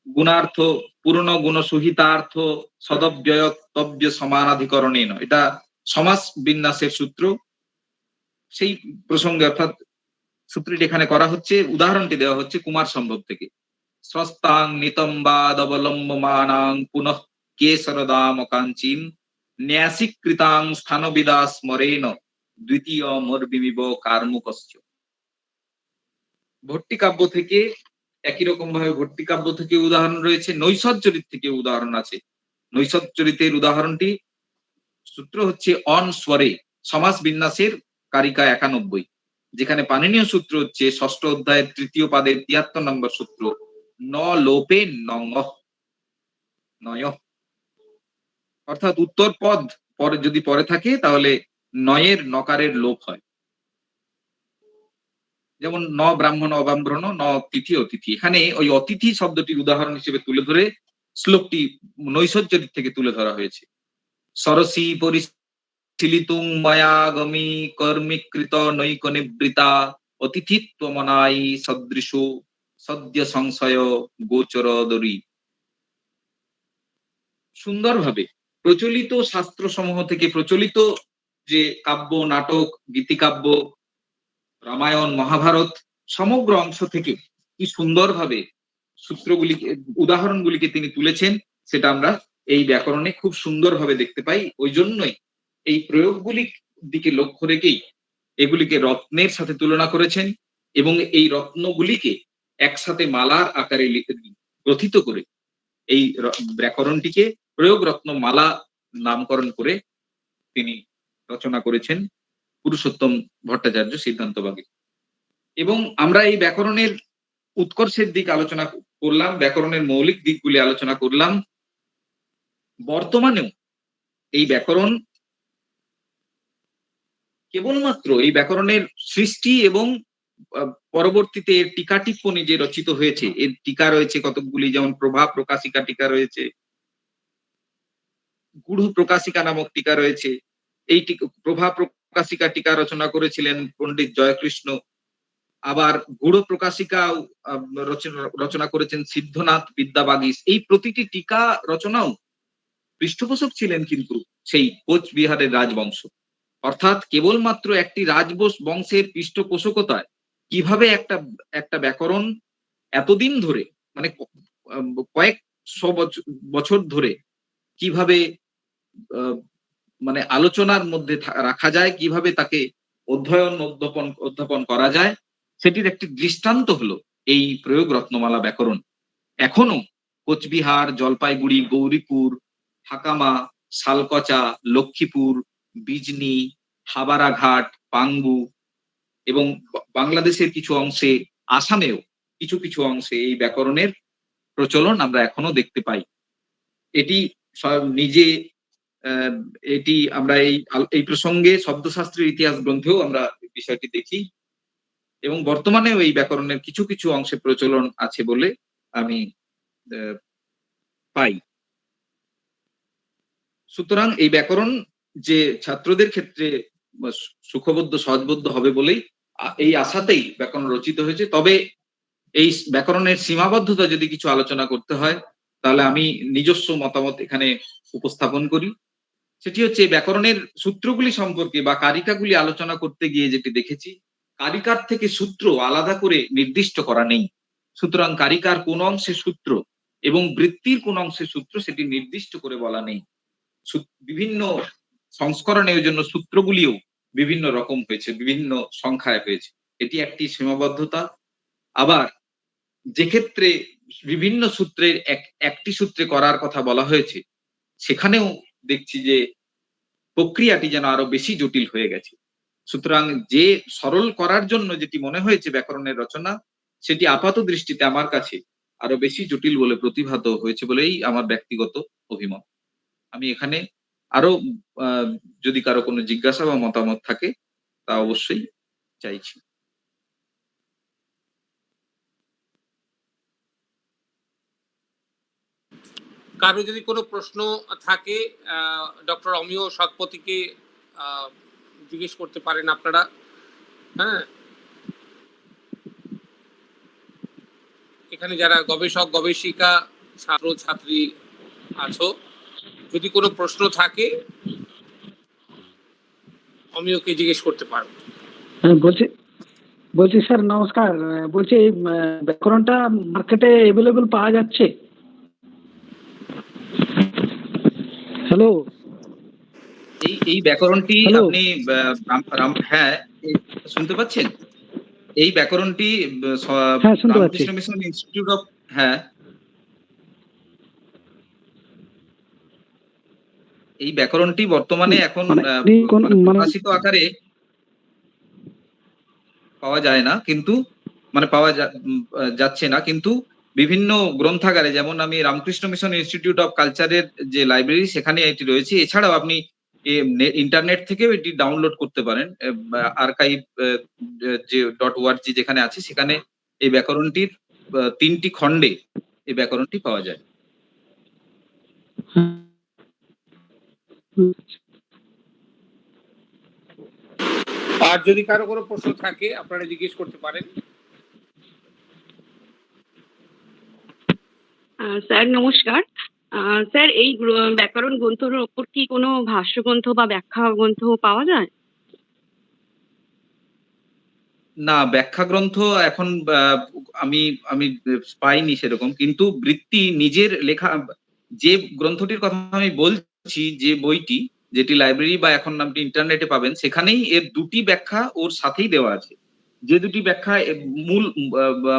গুণার্থ, পুরনো গুণ সহিতার্থ সদব্যয়তব্য সমানাধিকরণেন, এটা সমাস বিন্যাসের সূত্র। সেই প্রসঙ্গে অর্থাৎ সূত্রটি এখানে করা হচ্ছে, উদাহরণটি দেওয়া হচ্ছে কুমার সম্ভব থেকে, স্রস্তাং নিতম্বাদবলম্বমানাং পুনঃ কেশরদাম কাঞ্চিন ন্যাসিকৃতাং স্থানবিদা স্মরেণ দ্বিতীয় মর্বিমিব কার্মুকস্য। ভট্টিকাব্য থেকে একই রকম ভাবে ভট্টিকাব্য থেকে উদাহরণ রয়েছে, নৈষধচরিত থেকে উদাহরণ আছে। নৈষধচরিতের উদাহরণটি সূত্র হচ্ছে অন স্বরে, সমাস বিন্যাসের কারিকা 91, যেখানে পাণিনীয় সূত্র হচ্ছে 6ষ্ঠ অধ্যায়ের তৃতীয় পাদের 73 নম্বর সূত্র, ন লোপে নয়, অর্থাৎ উত্তর পদ পরে যদি পরে থাকে তাহলে নয়ের নকারের লোপ হয়। যেমন ন ব্রাহ্মণ অব্রাহ্মণ ন তিথি অতিথি, এখানে ওই অতিথি শব্দটির উদাহরণ হিসেবে তুলে ধরে শ্লোকটি নৈষধচরিত থেকে তুলে ধরা হয়েছে। সরসী পরিশীলিতুং মায়াগমী কর্মীকৃত নৈক নিবৃতা অতিথিত্বমনাই সদৃশ সদ্য সংশয় গোচর দরি। সুন্দরভাবে প্রচলিত শাস্ত্র সমূহ থেকে, প্রচলিত যে কাব্য, নাটক, গীতিকাব্য, রামায়ণ, মহাভারত সমগ্র অংশ থেকে কি সুন্দরভাবে সূত্রগুলিকে, উদাহরণগুলিকে তিনি তুলেছেন সেটা আমরা এই ব্যাকরণে খুব সুন্দরভাবে দেখতে পাই। ওই জন্যই এই প্রয়োগগুলির দিকে লক্ষ্য রেখেই এগুলিকে রত্নের সাথে তুলনা করেছেন এবং এই রত্নগুলিকে একসাথে মালার আকারে গ্রথিত করে এই ব্যাকরণটিকে প্রয়োগ রত্ন মালা নামকরণ করে তিনি রচনা করেছেন পুরুষোত্তম ভট্টাচার্য সিদ্ধান্তবাদী। এবং আমরা এই ব্যাকরণের উৎকর্ষের দিক আলোচনা করলাম, ব্যাকরণের মৌলিক দিকগুলি আলোচনা করলাম। বর্তমানেও এই ব্যাকরণ কেবলমাত্র এই ব্যাকরণের সৃষ্টি এবং পরবর্তীতে এর টিকা টিপ্পণী যে রচিত হয়েছে, এর টিকা রয়েছে কতকগুলি, যেমন প্রভা প্রকাশিকা টিকা রয়েছে, গূঢ় প্রকাশিকা নামক টিকা রয়েছে। এই প্রভা প্রকাশিকা টিকা রচনা করেছিলেন পণ্ডিত জয়কৃষ্ণ। আবার গূঢ় প্রকাশিকা রচনা করেছেন সিদ্ধনাথ বিদ্যাবাগীশ। এই প্রতিটি টিকা রচনাও পৃষ্ঠপোষক ছিলেন কিন্তু সেই কোচবিহারের রাজবংশ। অর্থাৎ কেবলমাত্র একটি রাজবংশের পৃষ্ঠপোষকতায় কিভাবে একটা ব্যাকরণ এতদিন ধরে, মানে কয়েকশো বছর ধরে কিভাবে মানে আলোচনার মধ্যে রাখা যায়, কিভাবে তাকে অধ্যাপন করা যায়, সেটির একটি দৃষ্টান্ত হলো এই প্রয়োগ রত্নমালা ব্যাকরণ। এখনো কোচবিহার, জলপাইগুড়ি, গৌরীপুর, হাকামা, শালকচা, লক্ষ্মীপুর, বিজনি, হাবারাঘাট, পাঙ্গু এবং বাংলাদেশের কিছু অংশে, আসামেও কিছু কিছু অংশে এই ব্যাকরণের প্রচলন আমরা এখনো দেখতে পাই। এটি নিজে এটি আমরা এই প্রসঙ্গে শব্দশাস্ত্রের ইতিহাস গ্রন্থেও আমরা বিষয়টি দেখি এবং বর্তমানেও এই ব্যাকরণের কিছু কিছু অংশে প্রচলন আছে বলে আমি পাই। সুতরাং এই ব্যাকরণ যে ছাত্রদের ক্ষেত্রে সুখবোধ্য সহজবোধ্য হবে বলেই এই আশাতেই ব্যাকরণ রচিত হয়েছে। তবে এই ব্যাকরণের সীমাবদ্ধতা যদি কিছু আলোচনা করতে হয়, তাহলে আমি নিজস্ব মতামত এখানে উপস্থাপন করি। সেটি হচ্ছে ব্যাকরণের সূত্রগুলি সম্পর্কে বা কারিকাগুলি আলোচনা করতে গিয়ে যেটি দেখেছি, কারিকার থেকে সূত্র আলাদা করে নির্দিষ্ট করা নেই। সুতরাং কারিকার কোন অংশে সূত্র এবং বৃত্তির কোন অংশে সূত্র সেটি নির্দিষ্ট করে বলা নেই। বিভিন্ন সংস্করণে ওই জন্য সূত্রগুলিও বিভিন্ন রকম হয়েছে, বিভিন্ন সংখ্যায় হয়েছে। এটি একটি সীমাবদ্ধতা। আবার যে ক্ষেত্রে বিভিন্ন সূত্রের একটি সূত্রে করার কথা বলা হয়েছে, সেখানেও দেখছি যে প্রক্রিয়াটি যেন আরো বেশি জটিল হয়ে গেছে। সুতরাং যে সরল করার জন্য যেটি মনে হয়েছে ব্যাকরণের রচনা, সেটি আপাত দৃষ্টিতে আমার কাছে আরো বেশি জটিল বলে প্রতিভাত হয়েছে বলেই আমার ব্যক্তিগত অভিমত। আমি এখানে আরো যদি কারো কোনো জিজ্ঞাসা বা মতামত থাকে তা অবশ্যই চাইছি। কারো যদি কোনো প্রশ্ন থাকে ডক্টর অমিয় সৎপথীকে জিজ্ঞেস করতে পারেন আপনারা। হ্যাঁ, এখানে যারা গবেষক গবেষিকা ছাত্র ছাত্রী আছো, যদি কোনো প্রশ্ন থাকে অমিয়কে জিজ্ঞেস করতে পারো। বলছি স্যার নমস্কার। বলছি এই ব্যাকরণটা মার্কেটে অ্যাভেলেবল পাওয়া যাচ্ছে? হ্যালো, এই ব্যাকরণটি আপনি হ্যাঁ শুনতে পাচ্ছেন? এই ব্যাকরণটি রামকৃষ্ণ মিশন ইনস্টিটিউট অফ এই ব্যাকরণটি বর্তমানে এখন প্রকাশিত আকারে পাওয়া যায় না, কিন্তু মানে পাওয়া যাচ্ছে না, কিন্তু বিভিন্ন গ্রন্থাগারে, যেমন আমি রামকৃষ্ণ মিশন ইনস্টিটিউট অফ কালচারের যে লাইব্রেরি, সেখানে এটি রয়েছে। এছাড়াও আপনি ইন্টারনেট থেকেও এটি ডাউনলোড করতে পারেন। আর্কাইভ যে .org যেখানে আছে, সেখানে এই ব্যাকরণটির 3টি খণ্ডে এই ব্যাকরণটি পাওয়া যায়। আর যদি কারো কোনো প্রশ্ন থাকে আপনারা জিজ্ঞেস করতে পারেন। স্যার নমস্কার। স্যার এই ব্যাকরণ গ্রন্থের ওপর কি কোনো ভাষ্য গ্রন্থ বা ব্যাখ্যা গ্রন্থ পাওয়া যায়? না, ব্যাখ্যা গ্রন্থ এখন আমি পাইনি সেরকম, কিন্তু বৃত্তি নিজের লেখা যে গ্রন্থটির কথা আমি বলছি, যে বইটি, যেটি লাইব্রেরি বা এখন আপনি ইন্টারনেটে পাবেন, সেখানেই এর দুটি ব্যাখ্যা ওর সাথেই দেওয়া আছে। যে দুটি ব্যাখ্যা মূল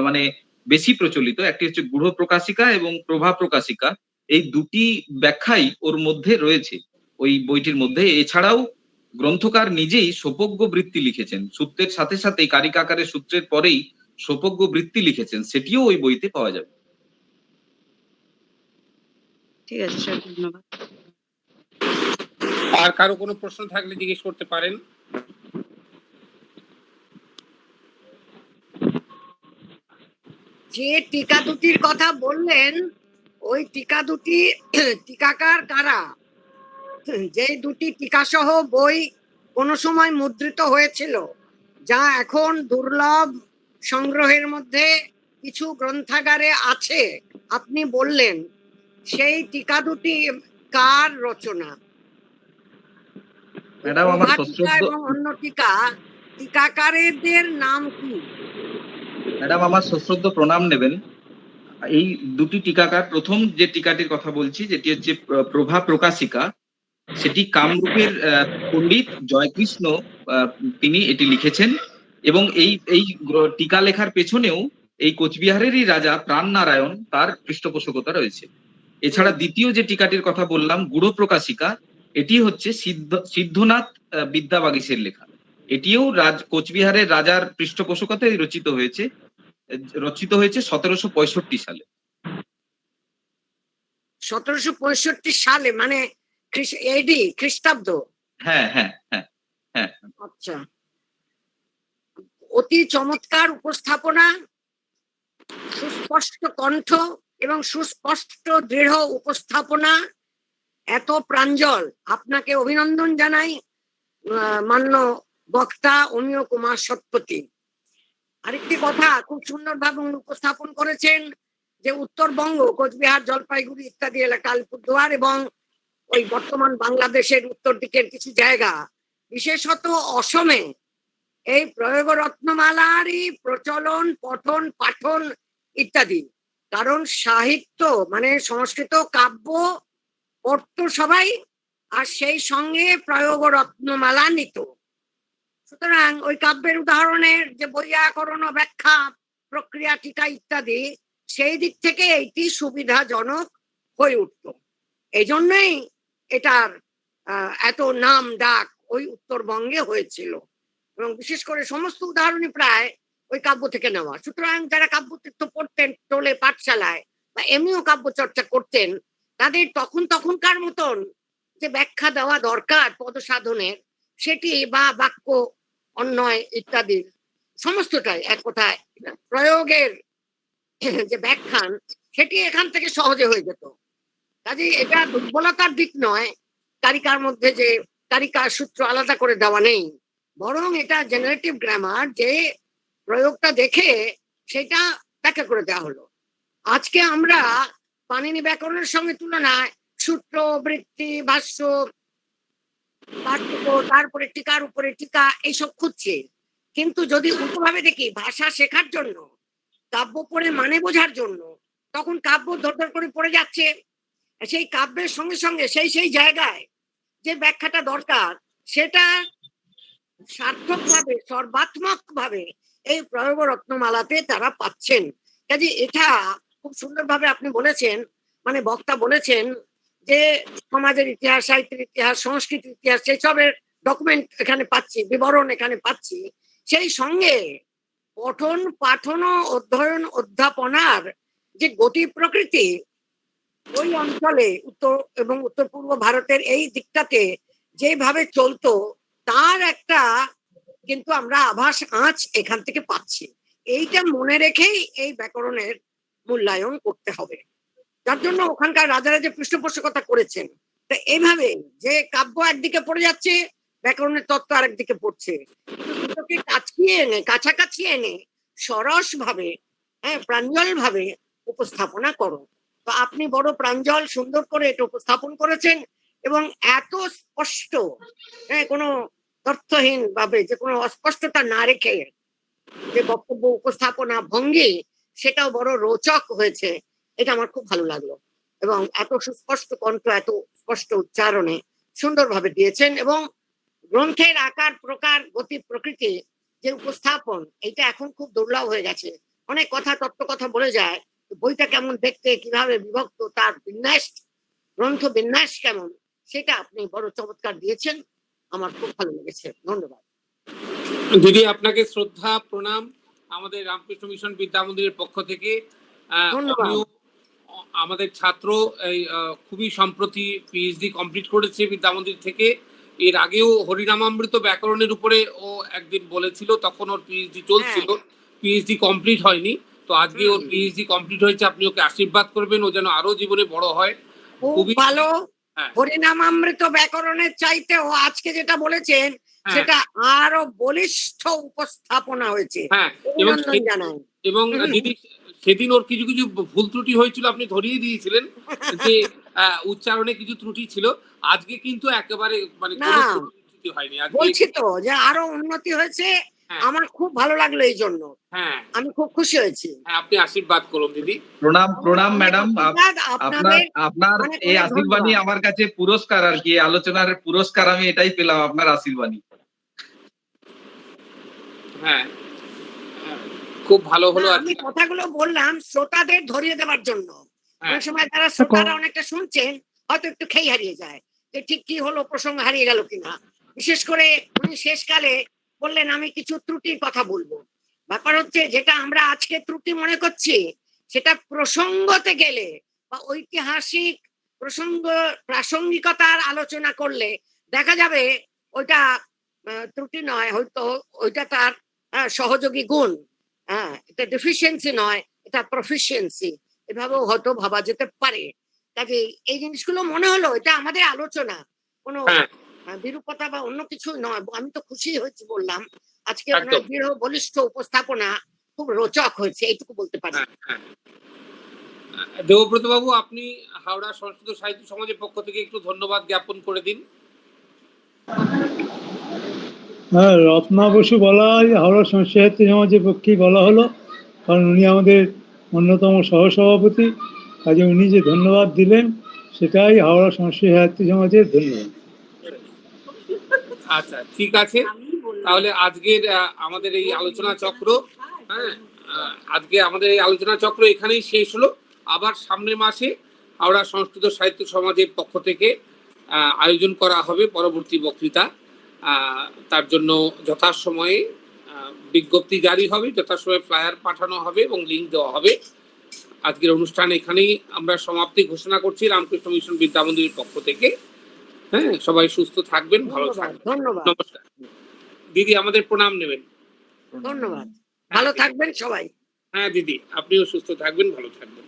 মানে বেশি প্রচলিত, একটি হচ্ছে গূঢ় প্রকাশিকা এবং প্রভা প্রকাশিকা। এই দুটি ব্যাখ্যাই ওর মধ্যে রয়েছে ওই বইটির মধ্যে। এছাড়াও গ্রন্থকার নিজেই সোপজ্ঞ বৃত্তি লিখেছেন, সূত্রের সাথে সাথেই কারিকা আকারে সূত্রের পরেই সোপজ্ঞ বৃত্তি লিখেছেন, সেটিও ওই বইতে পাওয়া যাবে। ঠিক আছে স্যার, ধন্যবাদ। আর কারো কোনো প্রশ্ন থাকলে জিজ্ঞেস করতে পারেন। যে টিকা দুটির কথা বললেন, ওই টিকা দুটি টিকাকার কারা? যে দুটি টিকাসহ বই কোনো সময় মুদ্রিত হয়েছিল, যা এখন দুর্লভ সংগ্রহের মধ্যে কিছু গ্রন্থাগারে আছে, আপনি বললেন, সেই টিকা দুটি কার রচনা? ম্যাডাম, আমার প্রভা টিকা সশ্রদ্ধ এবং অন্য টিকা টিকাকারদের নাম কি? ম্যাডাম, আমার সশ্রদ্ধ প্রণাম নেবেন। এই দুটি টিকাকার, প্রথম যে টিকাটির কথা বলছি, যেটি হচ্ছে প্রভা প্রকাশিকা, সেটি কামরূপের পণ্ডিত জয়কৃষ্ণ তিনি এটি লিখেছেন। এবং এই এই টিকা লেখার পেছনেও এই কোচবিহারেরই রাজা প্রাণনারায়ণ তার পৃষ্ঠপোষকতা রয়েছে। এছাড়া দ্বিতীয় যে টিকাটির কথা বললাম, গূঢ় প্রকাশিকা, এটি হচ্ছে সিদ্ধনাথ বিদ্যাবাগীশের লেখা। এটিও কোচবিহারের রাজার পৃষ্ঠপোষকতায় রচিত হয়েছে 1765 সালে। 1765 সালে, মানে এডি খ্রিস্টাব্দ? হ্যাঁ হ্যাঁ হ্যাঁ হ্যাঁ। আচ্ছা, অতি চমৎকার উপস্থাপনা, সুস্পষ্ট কণ্ঠ এবং সুস্পষ্ট দৃঢ় উপস্থাপনা, এত প্রাঞ্জল। আপনাকে অভিনন্দন জানাই মান্য বক্তা অমিয় কুমার সৎপতি। আরেকটি কথা খুব সুন্দরভাবে উপস্থাপন করেছেন যে উত্তরবঙ্গ, কোচবিহার, জলপাইগুড়ি ইত্যাদি এলাকা, আলিপুরদুয়ার এবং ওই বর্তমান বাংলাদেশের উত্তর দিকের কিছু জায়গা, বিশেষত অসমে এই প্রয়োগ রত্নমালারই প্রচলন, পঠন, পাঠন ইত্যাদি। কারণ সাহিত্য মানে সংস্কৃত কাব্য পড়তো সবাই, আর সেই সঙ্গে প্রয়োগ রত্নমালা নিত। সুতরাং ওই কাব্যের উদাহরণের যে বৈয়াকরণ, ব্যাখ্যা, প্রক্রিয়া, টিকা ইত্যাদি, সেই দিক থেকে এইটি সুবিধাজনক হয়ে উঠত। এই জন্যই এটার এত নাম ডাক ওই উত্তরবঙ্গে হয়েছিল, এবং বিশেষ করে সমস্ত উদাহরণই প্রায় ওই কাব্য থেকে নেওয়া। সুতরাং যারা কাব্যতীর্থ পড়তেন টোলে পাঠশালায় বা এমনিও কাব্য চর্চা করতেন, তাদের তখনকার মতন যে ব্যাখ্যা দেওয়া দরকার পদ সাধনের, সেটি বা বাক্য অন্যয় ইত্যাদির সমস্তটাই এক কথায় প্রয়োগের যে ব্যাখ্যান, সেটি এখান থেকে সহজে হয়ে যেত। কাজে এটা দুর্বলতার দিক নয়, কারিকার মধ্যে যে কারিকার সূত্র আলাদা করে দেওয়া নেই, বরং এটা জেনারেটিভ গ্রামার, যে প্রয়োগটা দেখে সেটা ব্যাখ্যা করে দেওয়া হলো। আজকে আমরা পাণিনি ব্যাকরণের সঙ্গে তুলনায় সূত্র, বৃত্তি, ভাষ্য, তারপরে টিকার উপরে টিকা এইসব খুঁজছি। কিন্তু যদি উল্টোভাবে দেখি, ভাষা শেখার জন্য, কাব্য পড়ে মানে বোঝার জন্য, তখন কাব্য ধর করে পড়ে যাচ্ছে। সেই কাব্যের সঙ্গে সঙ্গে সেই জায়গায় যে ব্যাখ্যাটা দরকার, সেটা সার্থকভাবে, সর্বাত্মকভাবে এই প্রয়োগ রত্নমালাতে তারা পাচ্ছেন। কাজে এটা খুব সুন্দরভাবে আপনি বলেছেন, মানে বক্তা বলেছেন যে সমাজের ইতিহাস, সাহিত্যের ইতিহাস, সংস্কৃতির ইতিহাস, সেই সবের ডকুমেন্ট এখানে পাচ্ছি, বিবরণ এখানে পাচ্ছি। সেই সঙ্গে পঠন, পাঠন, অধ্যয়ন, অধ্যাপনার যে গতি প্রকৃতি ওই অঞ্চলে, উত্তর এবং উত্তর পূর্ব ভারতের এই দিকটাতে যেভাবে চলতো, তার একটা কিন্তু আমরা আভাস আঁচ এখান থেকে পাচ্ছি। এইটা মনে রেখেই এই ব্যাকরণের মূল্যায়ন করতে হবে। যার জন্য ওখানকার রাজারা যে পৃষ্ঠপোষকতা করেছেন, তা এইভাবে যে কাব্য একদিকে পড়ে যাচ্ছে, ব্যাকরণের তত্ত্ব আরেকদিকে পড়ছে, দুটোকে কাছাকাছি এনে সরস ভাবে, প্রাঞ্জল ভাবে উপস্থাপনা করো। তো আপনি বড় প্রাঞ্জল সুন্দর করে এটা উপস্থাপন করেছেন, এবং এত স্পষ্ট, কোনো তথ্যহীন ভাবে, যে কোনো অস্পষ্টতা না রেখে যে বক্তব্য উপস্থাপনা ভঙ্গি, সেটাও বড় রোচক হয়েছে। এটা আমার খুব ভালো লাগলো। এবং এত সুস্পষ্ট কণ্ঠ, এত স্পষ্ট উচ্চারণে সুন্দরভাবে দিয়েছেন। এবং গ্রন্থের আকার, প্রকার, গতি, প্রকৃতি, যে উপস্থাপন, এটা এখন খুব দুর্লভ হয়ে গেছে। অনেক কথা, তত্ত্ব কথা বলে যায়, বইটা কেমন দেখতে, কিভাবে বিভক্ত, তার বিন্যাস, গ্রন্থ বিন্যাস কেমন, সেটা আপনি বড় চমৎকার দিয়েছেন। আমার খুব ভালো লেগেছে। ধন্যবাদ। দিদি, আপনাকে শ্রদ্ধা, প্রণাম আমাদের রামকৃষ্ণ মিশন বিদ্যা মন্দিরের পক্ষ থেকে। ধন্যবাদ। আমিও আমাদের ছাত্র এই খুবই সম্প্রতি পিএইচডি কমপ্লিট করেছে বিদ্যা মন্দির থেকে। এর আগেও হরিনামামৃত ব্যাকরণের উপরে ও একদিন বলেছিল, তখন ওর পিএইচডি চলছিল, পিএইচডি কমপ্লিট হয়নি। তো আজকে ওর পিএইচডি কমপ্লিট হয়েছে, আপনি ওকে আশীর্বাদ করবেন, ও যেন আরো জীবনে বড় হয়। খুব ভালো। হ্যাঁ। হরিনামামৃত ব্যাকরণের চাইতে ও আজকে যেটা বলেছেন সেটা আরো বলিষ্ঠ উপস্থাপনা হয়েছে। হ্যাঁ, অভিনন্দন জানাই। এবং দিদি, সেদিন ওর কিছু কিছু ভুল ত্রুটি হয়েছিল, আপনি ধরিয়ে দিয়েছিলেন যে উচ্চারণে কিছু ত্রুটি ছিল। আজকে কিন্তু একেবারে মানে কোনো ত্রুটি হয়নি। বলছি তো যে আরো উন্নতি হয়েছে। আমার খুব ভালো লাগলো, এই জন্য আমি খুব খুশি হয়েছি। আপনি আশীর্বাদ করুন দিদি। প্রণাম প্রণাম ম্যাডাম, আপনার অনেক এই অনেক আশীর্বাদই ধন্যবাদ। আমার কাছে পুরস্কার আর কি, আলোচনার পুরস্কার আমি এটাই পেলাম, আপনার আশীর্বাদই। হ্যাঁ, খুব ভালো হলো। আমি কথাগুলো বললাম শ্রোতাদের ধরিয়ে দেওয়ার জন্য। অনেক সময় যারা শ্রোতারা অনেকটা শুনছেন হয়তো একটু খেই হারিয়ে যায় যে ঠিক কি হলো, প্রসঙ্গ হারিয়ে গেল কিনা। বিশেষ করে উনি শেষকালে বললেন আমি কিছু ত্রুটির কথা বলবো। ব্যাপার হচ্ছে যেটা আমরা আজকে ত্রুটি মনে করছি, সেটা প্রসঙ্গতে গেলে বা ঐতিহাসিক প্রসঙ্গ প্রাসঙ্গিকতার আলোচনা করলে দেখা যাবে ওইটা ত্রুটি নয়, হয়তো ওইটা তার সহযোগী গুণ। এটা ডেফিসিয়েন্সি নয়, এটা প্রফিসিয়েন্সি, এভাবেও হয়তো ভাবা যেতে পারে। কাজে এই জিনিসগুলো মনে হলো এটা আমাদের আলোচনা, কোনো বিরূপতা বা অন্য কিছু নয়। আমি তো খুশি হয়েছি বললাম, আজকে ওনার দৃঢ় বলিষ্ঠ উপস্থাপনা খুব রোচক হয়েছে, এইটুকু বলতে পারি। দেবব্রত বাবু, আপনি হাওড়া সংস্কৃত সাহিত্য সমাজের পক্ষ থেকে একটু ধন্যবাদ জ্ঞাপন করে দিন। হ্যাঁ, রত্না বসু বলা হয় হাওড়া সংস্কৃত সাহিত্য সমাজের পক্ষেই বলা হলো, কারণ উনি আমাদের অন্যতম সহসভাপতি। কাজে উনি যে ধন্যবাদ দিলেন সেটাই হাওড়া সংস্কৃত সাহিত্য সমাজের ধন্যবাদ। আচ্ছা, ঠিক আছে। তাহলে আজকের আমাদের এই আলোচনা চক্র, আজকে আমাদের এই আলোচনা চক্র এখানেই শেষ হলো। আবার সামনের মাসে হাওড়া সংস্কৃত সাহিত্য সমাজের পক্ষ থেকে আয়োজন করা হবে পরবর্তী বক্তৃতা। তার জন্য যথাসময়ে বিজ্ঞপ্তি জারি হবে, যথাসময়ে ফ্লায়ার পাঠানো হবে এবং লিঙ্ক দেওয়া হবে। আজকের অনুষ্ঠান এখানেই আমরা সমাপ্তি ঘোষণা করছি রামকৃষ্ণ মিশন বিদ্যা মন্দিরের পক্ষ থেকে। হ্যাঁ, সবাই সুস্থ থাকবেন, ভালো থাকবেন। ধন্যবাদ। নমস্কার দিদি, আমাদের প্রণাম নেবেন। ধন্যবাদ। ভালো থাকবেন সবাই। হ্যাঁ দিদি, আপনিও সুস্থ থাকবেন, ভালো থাকবেন।